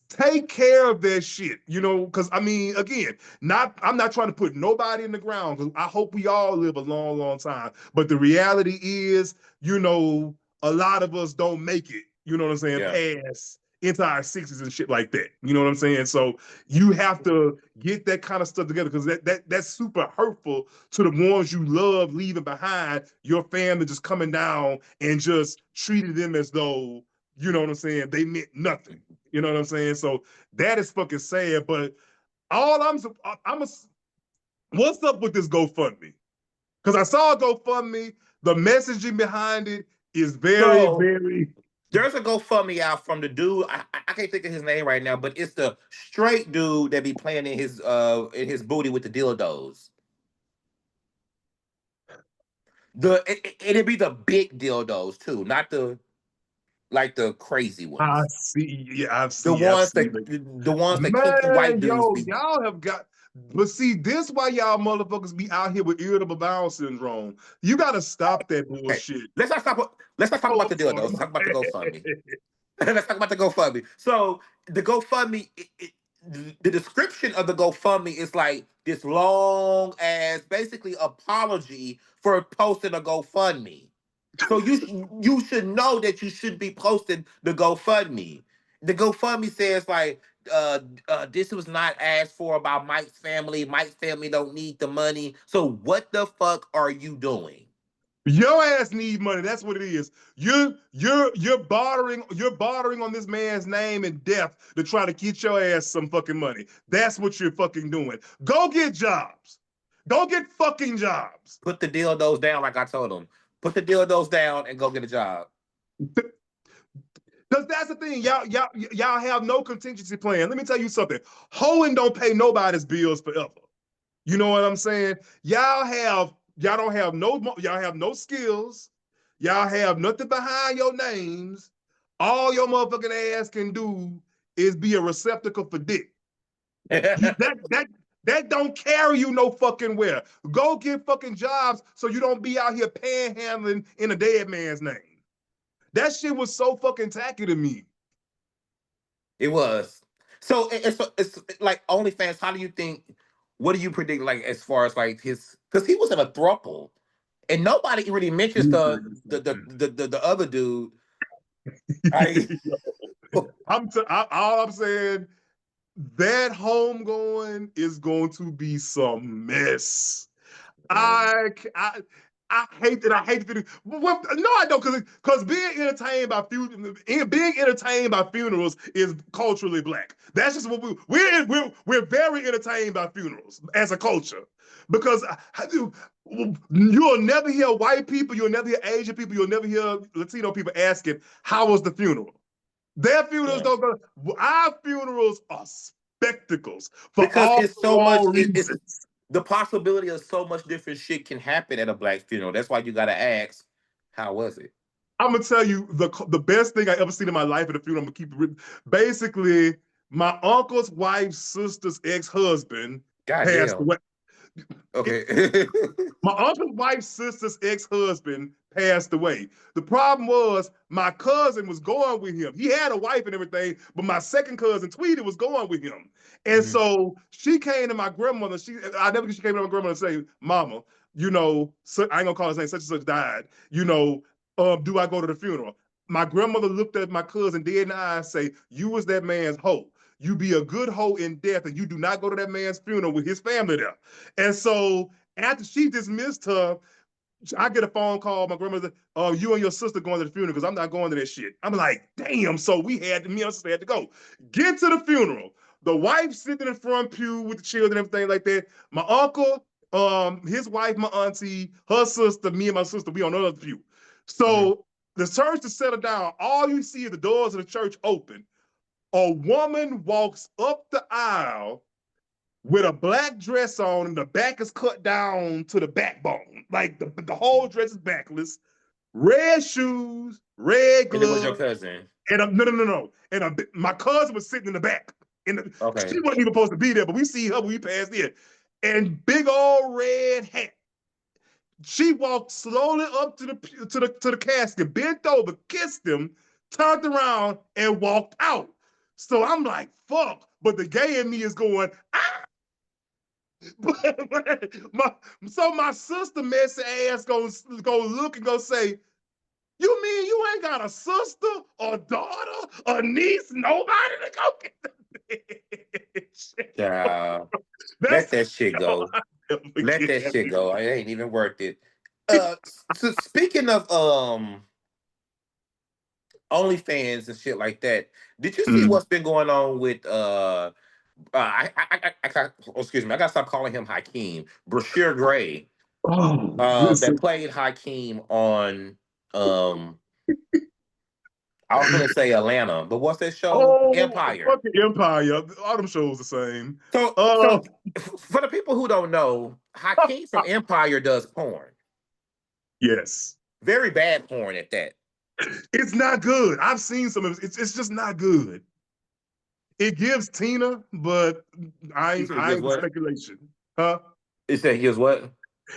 Take care of that shit, you know, because I mean, again, I'm not trying to put nobody in the ground because I hope we all live a long, long time. But the reality is, you know, a lot of us don't make it, you know what I'm saying, past into our 60s and shit like that. You know what I'm saying? So you have to get that kind of stuff together because that's super hurtful to the ones you love leaving behind, your family just coming down and just treating them as though, you know what I'm saying, they meant nothing. You know what I'm saying? So that is fucking sad. But what's up with this GoFundMe? Because I saw a GoFundMe, the messaging behind it is very. There's a GoFundMe out from the dude. I can't think of his name right now, but it's the straight dude that be playing in his booty with the dildos. It'd be the big dildos too, not the crazy ones. I see. Yeah, I've seen the ones that kinky white dudes be. Y'all have got. But see, this why y'all motherfuckers be out here with irritable bowel syndrome. You gotta stop that bullshit. Okay. Let's not talk about the dildos. Let's talk about the GoFundMe. Let's talk about the GoFundMe. So the GoFundMe, the description of the GoFundMe is like this long ass, basically apology for posting a GoFundMe. So you should know that you should be posting the GoFundMe. The GoFundMe says like, this was not asked for by Mike's family. Mike's family don't need the money. So what the fuck are you doing? Your ass need money. That's what it is. You're bartering on this man's name and death to try to get your ass some fucking money. That's what you're fucking doing. Go get jobs. Go get fucking jobs. Put the dildos down, like I told him. Put the dildos down and go get a job. Because that's the thing. Y'all have no contingency plan. Let me tell you something. Hoeing don't pay nobody's bills forever. You know what I'm saying? Y'all don't have no skills. Y'all have nothing behind your names. All your motherfucking ass can do is be a receptacle for dick. That don't carry you no fucking where. Go get fucking jobs so you don't be out here panhandling in a dead man's name. That shit was so fucking tacky to me. It was. So it's like OnlyFans. How do you think? What do you predict? Like as far as like his, because he was in a throuple, and nobody really mentions the other dude. All I'm saying, that homegoing is going to be some mess. I hate that. I hate the video. Well, no, I don't, because being entertained by funerals is culturally black. That's just what we're very entertained by funerals as a culture, because you'll never hear white people, you'll never hear Asian people, you'll never hear Latino people asking, "How was the funeral?" Their funerals don't go. Our funerals are spectacles for because all it's so much. wrong reasons. The possibility of so much different shit can happen at a black funeral. That's why you gotta ask, how was it? I'm gonna tell you the best thing I ever seen in my life at a funeral. I'm gonna keep it written. Basically, my uncle's wife's sister's ex-husband passed away. Okay. My uncle's wife's sister's ex-husband passed away. The problem was my cousin was going with him. He had a wife and everything, but my second cousin, Tweety, was going with him. And so she came to my grandmother. I never she came to my grandmother and say, "Mama, you know, I ain't gonna call his name, such and such died. You know, do I go to the funeral?" My grandmother looked at my cousin dead in the eye and say, "You was that man's hoe. You be a good hoe in death, and you do not go to that man's funeral with his family there." And so after she dismissed her, I get a phone call. My grandmother, "Oh, you and your sister going to the funeral because I'm not going to that shit." I'm like, damn. So me and my sister had to go. Get to the funeral. The wife sitting in the front pew with the children and everything like that. My uncle, his wife, my auntie, her sister, me and my sister, we on the other pew. So the church is settled down. All you see is the doors of the church open. A woman walks up the aisle with a black dress on, and the back is cut down to the backbone. Like the whole dress is backless. Red shoes, red gloves. And it was your cousin. And no. And my cousin was sitting in the back. She wasn't even supposed to be there, but we see her when we passed in. And big old red hat. She walked slowly up to the casket, bent over, kissed him, turned around, and walked out. So I'm like, fuck. But the gay in me is going, ah! So my sister messy ass go look and go say, "You mean you ain't got a sister or daughter or niece, nobody to go get the bitch?" Let that shit go. Let that shit go. It ain't even worth it. So speaking of OnlyFans and shit like that, did you see what's been going on with excuse me, I gotta stop calling him Hakeem. Brashear Gray, that played Hakeem on I was gonna say Atlanta, but what's that show? Empire. Fucking Empire. All them shows the same. So for the people who don't know, Hakeem from Empire does porn. Yes. Very bad porn at that. It's not good. I've seen some of it. It's just not good. It gives Tina, but I ain't speculation. Huh? It said here's what?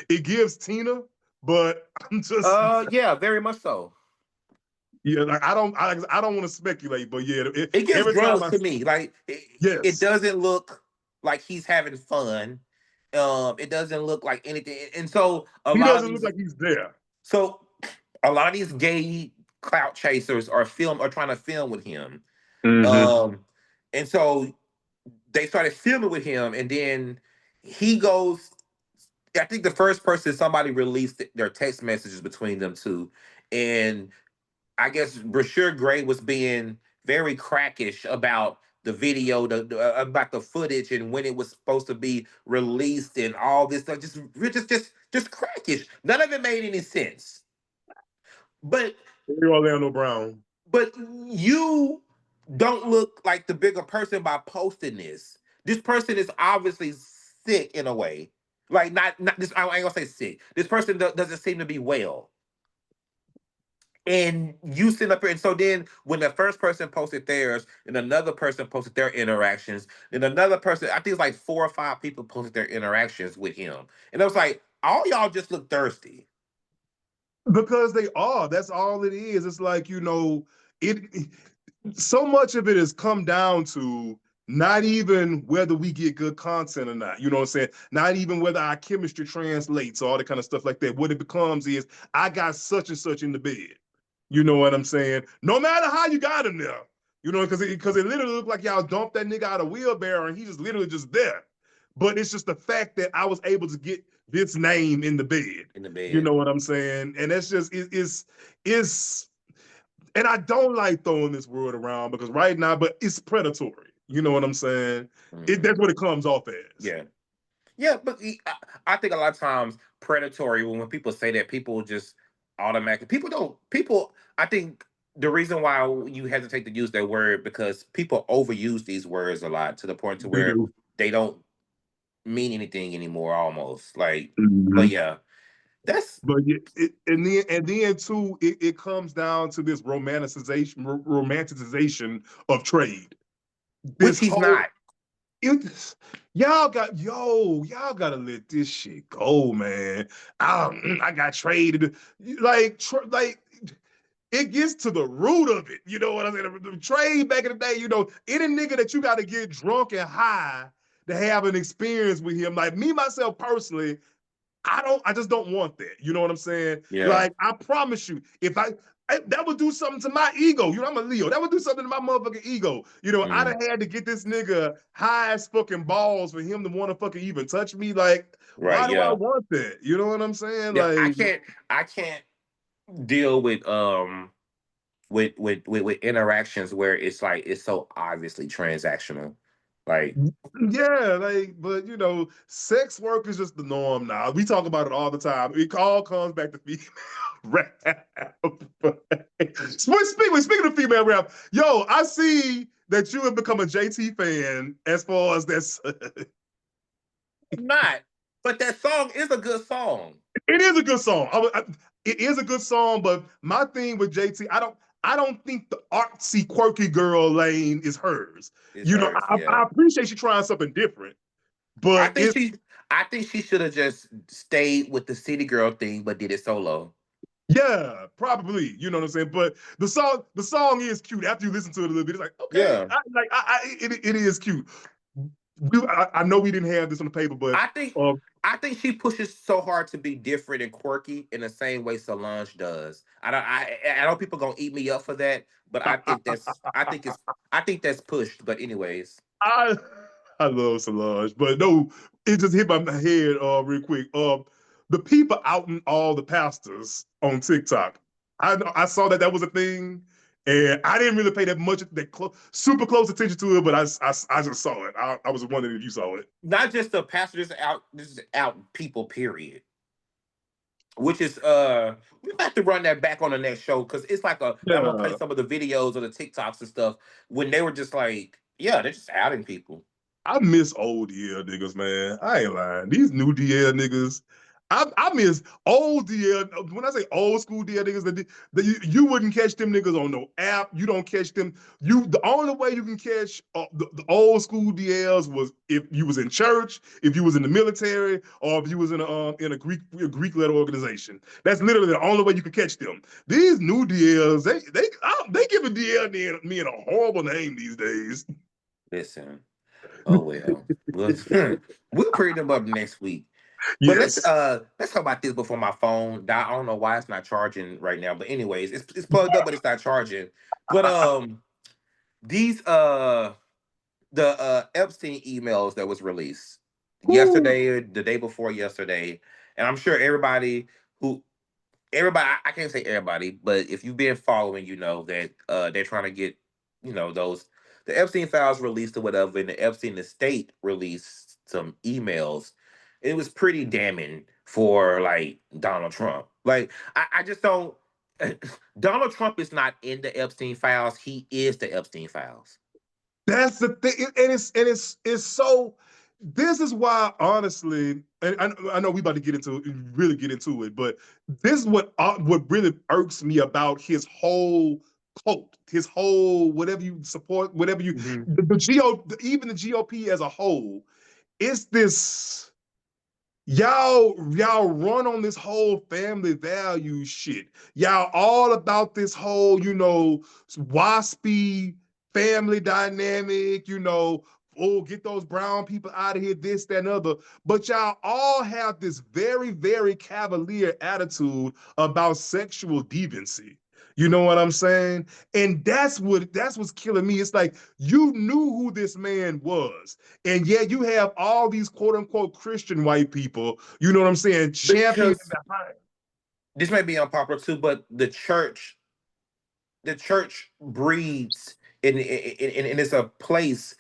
It gives Tina, but I'm just yeah, very much so. Yeah, like I don't want to speculate, but yeah, it gives drugs to me. Like it doesn't look like he's having fun. It doesn't look like anything, and so he doesn't look like he's there. So a lot of these gay clout chasers are trying to film with him, and so they started filming with him, and then he goes I think the first person somebody released their text messages between them two, and I guess Brashear Gray was being very crackish about the video, about the footage, and when it was supposed to be released, and all this stuff. Just crackish. None of it made any sense. But Orlando Brown. but you don't look like the bigger person by posting this. This person is obviously sick in a way. Like not this. I ain't gonna say sick. This person doesn't seem to be well. And you sit up here, and so then when the first person posted theirs, and another person posted their interactions, and another person, I think it's like 4 or 5 people posted their interactions with him, and I was like, all y'all just look thirsty. Because they are. That's all it is. It's like, it so much of it has come down to not even whether we get good content or not. You know what I'm saying? Not even whether our chemistry translates, all that kind of stuff like that. What it becomes is I got such and such in the bed. You know what I'm saying? No matter how you got him there. Because it literally looked like y'all dumped that nigga out of wheelbarrow and he just literally just there. But it's just the fact that I was able to get this name in the bed. In the bed. You know what I'm saying? And that's just it's and I don't like throwing this word around because right now, but it's predatory. You know what I'm saying? That's what it comes off as. Yeah. Yeah, but I think a lot of times predatory, when people say that, people just automatically, I think the reason why you hesitate to use that word, because people overuse these words a lot to the point to They where do. they don't mean anything anymore almost. Like, but Mhm. yeah, that's But and then too, it comes down to this romanticization of trade. which This he's whole not. it, y'all gotta let this shit go, man. I got traded. Like it gets to the root of it. You know what I'm saying? The trade back in the day, any nigga that you got to get drunk and high to have an experience with him. Like me, myself personally, I just don't want that. You know what I'm saying? Yeah. Like, I promise you, if that would do something to my ego. I'm a Leo. That would do something to my motherfucking ego. I'd have had to get this nigga high as fucking balls for him to want to fucking even touch me. Like, Right. why do I Yeah. want that? You know what I'm saying? Yeah. Like, I can't deal with interactions where it's like it's so obviously transactional. Like, yeah, but sex work is just the norm now. We talk about it all the time. It all comes back to female rap. Speaking of female rap, yo, I see that you have become a JT fan as far as that's I'm not. But that song is a good song. it is a good song. It is a good song, but my thing with JT, I don't think the artsy, quirky girl lane is hers. It's hers, I yeah. appreciate you trying something different, I but think she I think she should have just stayed with the city girl thing, but did it solo. yeah, probably. You know what I'm saying? But the song is cute. After you listen to it a little bit, it's like, okay, Yeah. it is cute. I know we didn't have this on the paper, but I think uh, I think she pushes so hard to be different and quirky in the same way Solange does. I know people gonna eat me up for that, but I think that's pushed. But anyways, I I love Solange, but no, it just hit my head real quick. The people outing all the pastors on TikTok. I saw that was a thing, and I didn't really pay super close attention to it, but I just saw it. I was wondering if you saw it. not just the pastor, this is out people, period. Which is we have to run that back on the next show because it's like I'm gonna play Yeah, some of the videos or the TikToks and stuff when they were just like, yeah, they're just outing people. I miss old DL niggas, man. I ain't lying. These new DL niggas, I miss old DL. When I say old school DL niggas, you wouldn't catch them niggas on no app. You don't catch them. The only way you can catch the old school DLs was if you was in church, if you was in the military, or if you was in a Greek led organization. That's literally the only way you could catch them. These new DLs, they giving DL me a horrible name these days. Listen, oh well, we'll bring them up next week. But Yes. let's talk about this before my phone die. I don't know why it's not charging right now, but anyways, it's plugged up, but it's not charging. But these the Epstein emails that was released. Woo. yesterday or the day before yesterday, and I'm sure everybody, I can't say everybody, but if you've been following, you know that they're trying to get, those the Epstein files released or whatever, and the Epstein estate released some emails. It was pretty damning for like Donald Trump. Like I just don't. Donald Trump is not in the Epstein files. He is the Epstein files. That's the thing, and it's so. This is why, honestly, and I know we about to really get into it, but this is what really irks me about his whole cult, his whole whatever you support, whatever you Mhm. even the GOP as a whole. It's this. Y'all run on this whole family value shit. Y'all all about this whole, waspy family dynamic, oh, get those brown people out of here, this, that, and other. But y'all all have this very, very cavalier attitude about sexual deviancy. You know what I'm saying? And that's what's killing me. It's like you knew who this man was. And yet you have all these quote unquote Christian white people, you know what I'm saying, championing Because behind. this may be unpopular too, but the church breeds, and it's a place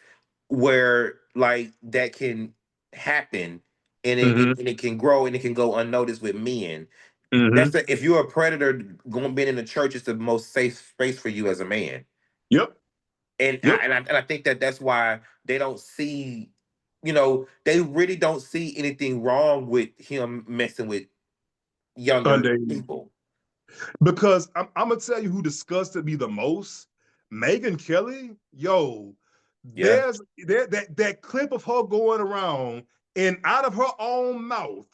where like that can happen, and Mm-hmm. and it can grow and it can go unnoticed with men. Mm-hmm. If you're a predator, going being in the church is the most safe space for you as a man. Yep. And Yep. I think that that's why they don't see, they really don't see anything wrong with him messing with younger Underage. people. Because I'm gonna tell you who disgusted me the most. Megan Kelly, yo, Yeah. that clip of her going around and out of her own mouth.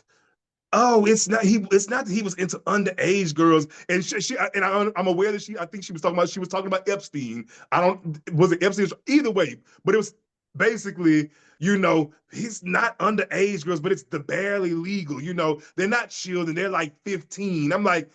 Oh, it's not that he was into underage girls, and I'm aware that I think she was talking about Epstein. I don't was it Epstein either way, but it was basically he's not underage girls, but it's the barely legal. They're not children, they're like 15. I'm like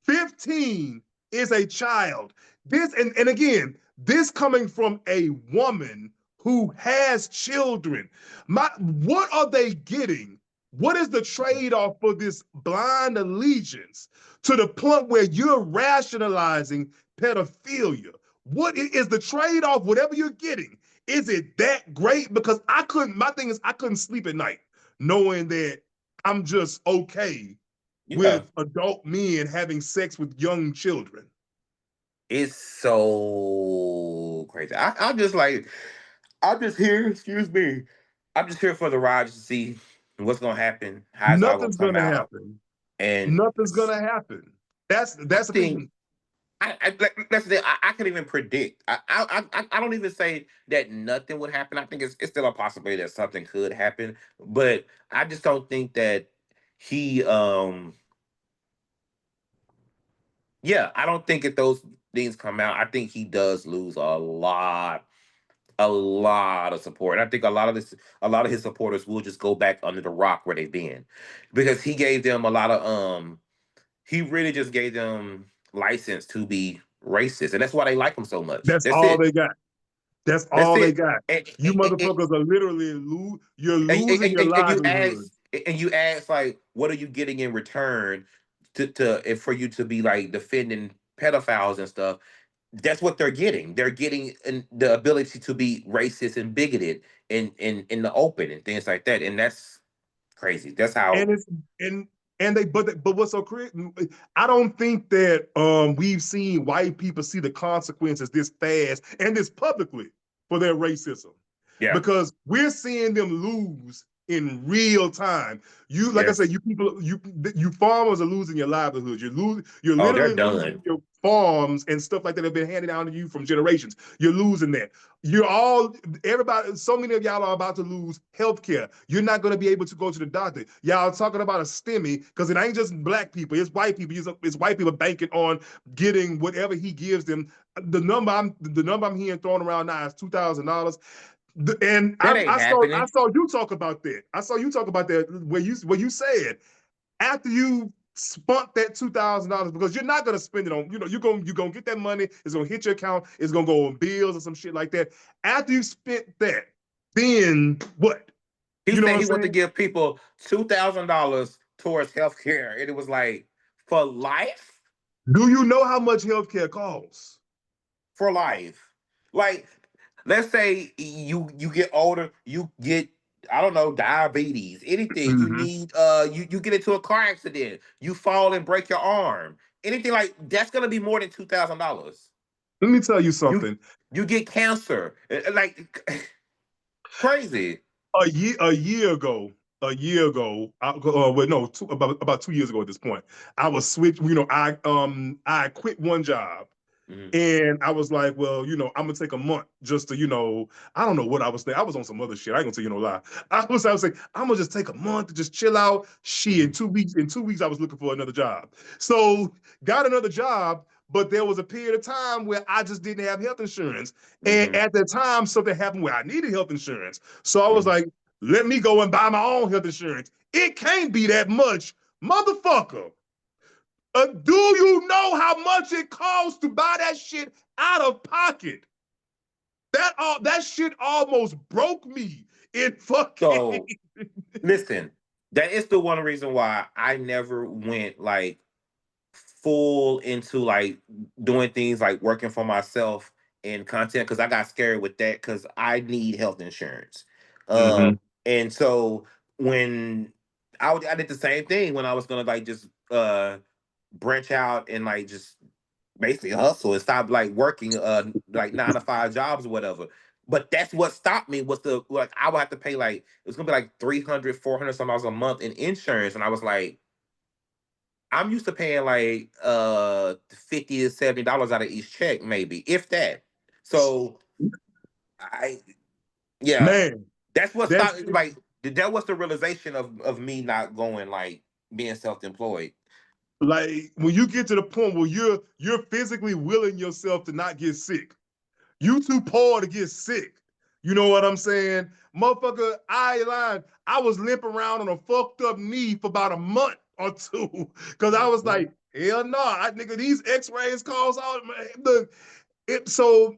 15 is a child. And again, this coming from a woman who has children. What are they getting? What is the trade-off for this blind allegiance to the point where you're rationalizing pedophilia? What is the trade-off, whatever you're getting? Is it that great? Because my thing is, I couldn't sleep at night knowing that I'm just okay Yeah. with adult men having sex with young children. It's so crazy. I'm just like, I'm just here, excuse me. I'm just here for the ride to see what's gonna happen, how it's all gonna Nothing's come gonna out. happen. And Nothing's gonna happen. That's I that's the think thing. that's the thing. I can even predict. I don't even say that nothing would happen. I think it's still a possibility that something could happen, but I just don't think that he yeah, I don't think if those things come out, I think he does lose a lot of support. And I think a lot of his supporters will just go back under the rock where they've been. Because he gave them a lot of he really just gave them license to be racist. And that's why they like him so much. That's That's all it. they got. That's That's all they it. got. And, You and, motherfuckers are literally you're losing your and livelihood. you ask like, what are you getting in return for you to be like defending pedophiles and stuff? That's what they're getting. They're getting the ability to be racist and bigoted in the open and things like that. And that's crazy. That's And how. it's and but what's so crazy? I don't think that we've seen white people see the consequences this fast and this publicly for their racism, Yeah. because we're seeing them lose in real time. Like I Yes. said, you farmers are losing your livelihood. You're Oh, they're literally losing done. your farms and stuff like that have been handed down to you from generations. You're losing that. You're all everybody. So many of y'all are about to lose health care. You're not going to be able to go to the doctor. Y'all talking about a STEMI because it ain't just black people. It's white people. It's white people banking on getting whatever he gives them. The number I'm hearing thrown around now is $2,000. And That I ain't saw I happening. saw you talk about that. I saw you talk about that where you said after you spent that $2,000, because you're not gonna spend it on, you're gonna get that money, it's gonna hit your account, it's gonna go on bills or some shit like that. After you spent that, then what? He You know what said I'm he wanted to saying? give people $2,000 towards health care, and it was like for life, Do you know how much healthcare costs? for life. Like, let's say you get older, you get, I don't know, diabetes, anything you Hmm. need. You get into a car accident, you fall and break your arm, anything like that's gonna be more than $2,000. Let me tell you You something. you get cancer, like crazy. A year ago, well, no, about 2 years ago at this point, I was switched. I quit one job. Mhm, And I was like, well, I'm gonna take a month just to, I don't know what I was thinking. I was on some other shit. I ain't gonna tell you no lie. I was like, I'm gonna just take a month to just chill out. Shit, mhm, in 2 weeks, I was looking for another job. So got another job, but there was a period of time where I just didn't have health insurance. And mhm, at the time, something happened where I needed health insurance. So I was mhm. like, let me go and buy my own health insurance. It can't be that much, motherfucker. Do you know how much it costs to buy that shit out of pocket? That shit almost broke me. It fucking So listen, that is the one reason why I never went like full into like doing things like working for myself in content, because I got scared with that because I need health insurance. Um, hmm and so when I did the same thing when I was gonna like just branch out and like just basically hustle and stop like working like 9 to 5 jobs or whatever. But that's what stopped me was the like I would have to pay like it was gonna be like 300, 400 some dollars a month in insurance. And I was like, I'm used to paying like 50 to $70 out of each check, maybe, if that. So I yeah, man, that's what that's stopped like that was the realization of me not going like being self-employed. like when you get to the point where you're physically willing yourself to not get sick. You too poor to get sick. You know what I'm saying? Motherfucker, I ain't lying. I was limping around on a fucked up knee for about a month or two. Cause I was Mhm. like, hell no, nigga, these x-rays cause all look, so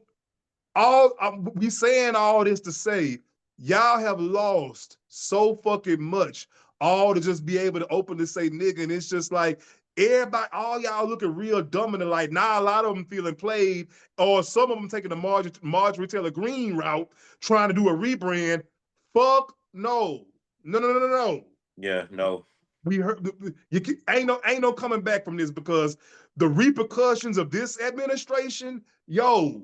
we saying all this to say y'all have lost so fucking much all to just be able to openly say nigga, and it's just like everybody, all y'all looking real dumb and like now a lot of them feeling played, or some of them taking the Marjorie Taylor Greene route, trying to do a rebrand. Fuck no, no, no, no, no, no. Yeah, no. We heard ain't no coming back from this because the repercussions of this administration, yo,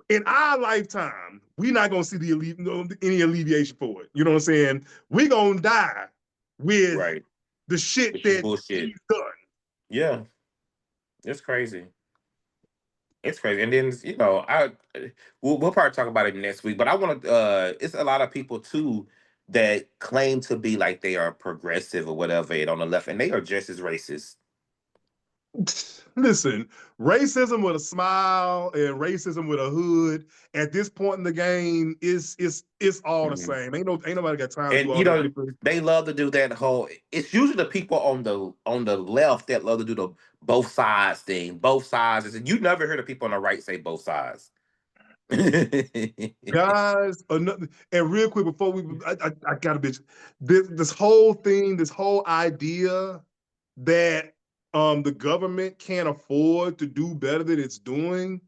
in our lifetime, we're not gonna see any alleviation for it. You know what I'm saying? We're gonna die with Right. the shit It's just that bullshit. he's done. Yeah, it's crazy. It's crazy. And then, I we'll probably talk about it next week. But I want to. It's a lot of people too that claim to be like they are progressive or whatever and on the left, and they are just as racist. Listen, racism with a smile and racism with a hood at this point in the game is all the Mhm. same. Ain't nobody got time to do And all that different. they love to do that whole. It's usually the people on the left that love to do the both sides thing. Both sides, and you never hear the people on the right say both sides. Guys, another, and real quick before I got a bitch. This whole thing, this whole idea that the government can't afford to do better than it's doing.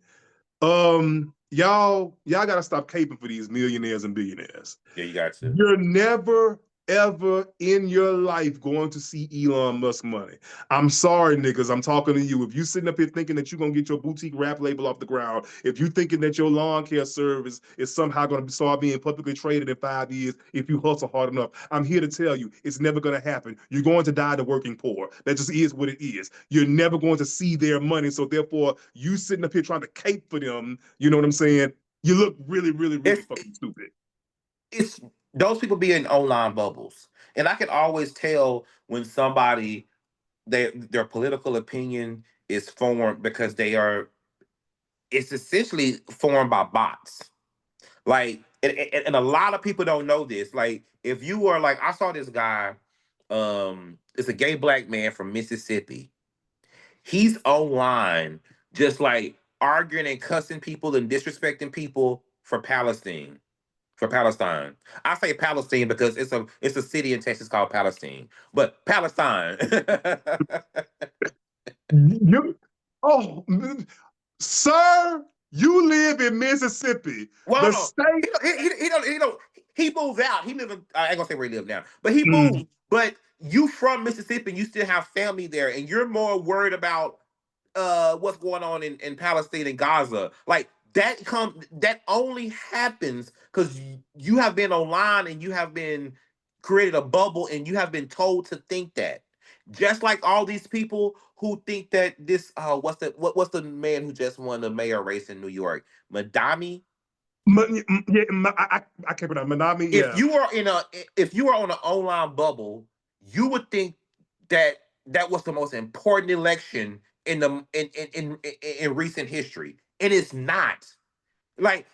Y'all gotta stop caping for these millionaires and billionaires. Yeah, you got to. You're never ever in your life going to see Elon Musk money. I'm sorry, niggas. I'm talking to you. If you sitting up here thinking that you're gonna get your boutique rap label off the ground, if you thinking that your lawn care service is somehow gonna start being publicly traded in 5 years, if you hustle hard enough, I'm here to tell you it's never gonna happen. You're going to die the working poor. That just is what it is. You're never going to see their money. So therefore, you sitting up here trying to cape for them, you know what I'm saying? You look really, really, really It's fucking stupid. it's those people be in online bubbles, and I can always tell when somebody their political opinion is formed because they are. It's essentially formed by bots. Like, and a lot of people don't know this. Like, if you were like, I saw this guy. It's a gay black man from Mississippi. He's online, just like arguing and cussing people and disrespecting people for Palestine, for Palestine. I say Palestine because it's a city in Texas called Palestine, but Palestine. You, oh, sir, you live in Mississippi, the Well, state. he don't he moved out. He live in I ain't gonna say where he lives now, but he Mm, moved. But you from Mississippi and you still have family there, and you're more worried about what's going on in Palestine and Gaza. Like that only happens because you have been online and you have been created a bubble and you have been told to think that. Just like all these people who think that this what's the man who just won the mayor race in New York? Madami. yeah, I can't pronounce Manami. If Yeah, you are in a if you are on an online bubble, you would think that that was the most important election in the in recent history. It is not. Like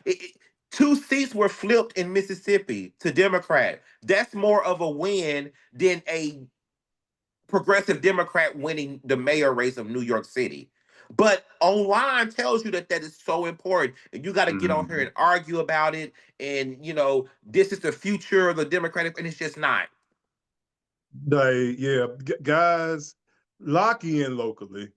two seats were flipped in Mississippi to Democrat. That's more of a win than a progressive Democrat winning the mayor race of New York City. But online tells you that that is so important, and you got to get on here mm, and argue about it. And this is the future of the Democratic, and it's just not. yeah, guys, lock in locally.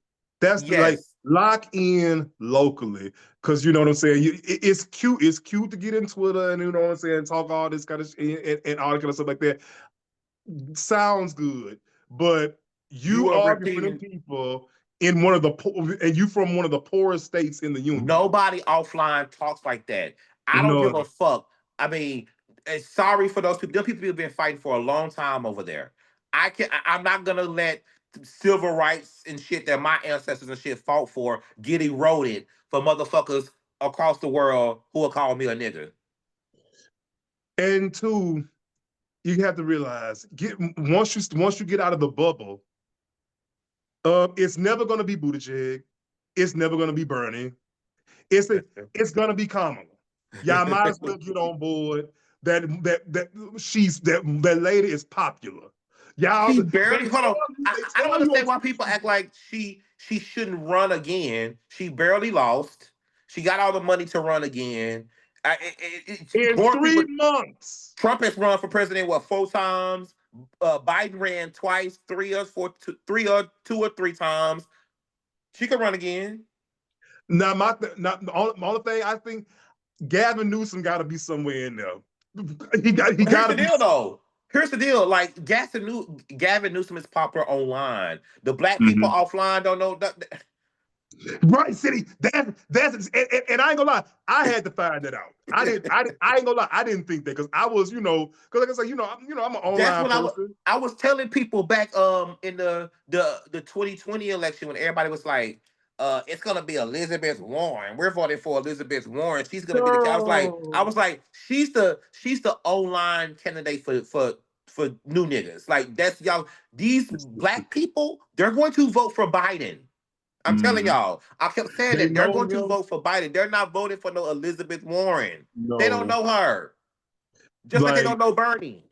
That's like Yes, lock in locally, because you know what I'm saying. It's cute. It's cute to get in Twitter and you know what I'm saying, talk all this kind of and all that kind of stuff like that. Sounds good, but you you are argue for them repeating. people in one of the and you from one of the poorest states in the union. Nobody offline talks like that. I don't give No, a fuck. I mean, sorry for those people. Those people have been fighting for a long time over there. I'm not gonna let civil rights and shit that my ancestors and shit fought for get eroded for motherfuckers across the world who will call me a nigga. and two, you have to realize get once you get out of the bubble, it's never going to be Buttigieg, it's never going to be Bernie, it's it's going to be Kamala. Y'all might as well get on board that lady is popular. Y'all, She barely hold on. they I don't tell you on understand why Twitter, people act like she shouldn't run again. She barely lost. She got all the money to run again. in More people. 3 months. Trump has run for president what 4 times. Biden ran twice, three or 2 or 3 times. She could run again. Now, not the only thing I think Gavin Newsom got to be somewhere in there. He Here's got to the be. deal, though. Here's the deal. Like Gavin Newsom is popular online. The black people Mhm. offline don't know. Right, City. That's and I ain't gonna lie. I had to find that out. I ain't gonna lie. I didn't think that because I was, because like I said, I'm an That's online when person. I was telling people back in the 2020 election when everybody was like, it's gonna be Elizabeth Warren. We're voting for Elizabeth Warren. She's gonna be the. I No. was like, she's the online candidate for new niggas. Like that's y'all. These black people, they're going to vote for Biden. I'm telling Mhm. y'all. I kept saying They that they're know going to him. vote for Biden. They're not voting for no Elizabeth Warren. They don't No. know her. Just like they Like, don't know Bernie.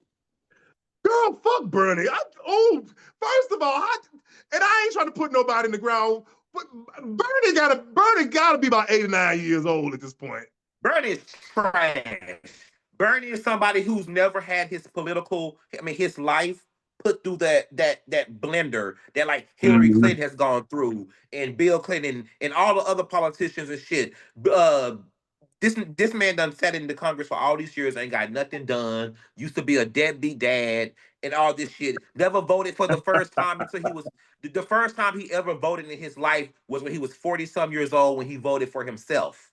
girl, fuck Bernie. First of all, and I ain't trying to put nobody in the ground, but Bernie gotta be about 89 years old at this point. Bernie is trash. Bernie is somebody who's never had his life put through that blender that like Hillary Mhm. Clinton has gone through and Bill Clinton and all the other politicians and shit. Uh, this man done sat in the Congress for all these years, ain't got nothing done. Used to be a deadbeat dad and all this shit. Never voted for the first time until he was the first time he ever voted in his life was when he was 40 some years old when he voted for himself.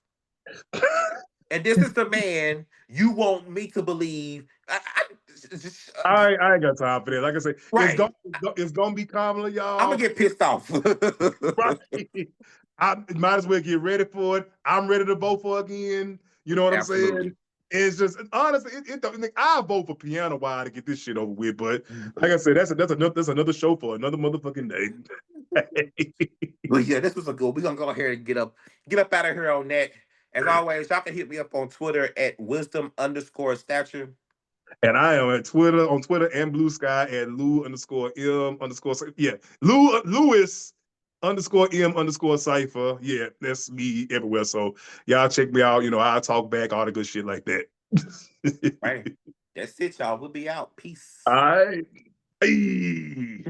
And this is the man you want me to believe. I ain't got time for that. Like I say, Right. it's gonna be Kamala, I'm gonna y'all. get pissed off. Right. I might as well get ready for it. I'm ready to vote for again. You know what I'm Absolutely. saying? It's just honestly, I vote for Piano Wire to get this shit over with. But like I said, that's another show for another motherfucking day. But yeah, this was a good. We're gonna go ahead and get up out of here on that. As always, y'all can hit me up on Twitter at wisdom_stature. And I am on Twitter and Blue Sky at Lewis_M_Cipher. Yeah, that's me everywhere. So y'all check me out. I'll talk back, all the good shit like that. Right. That's it, y'all. We'll be out. Peace. All right. Hey.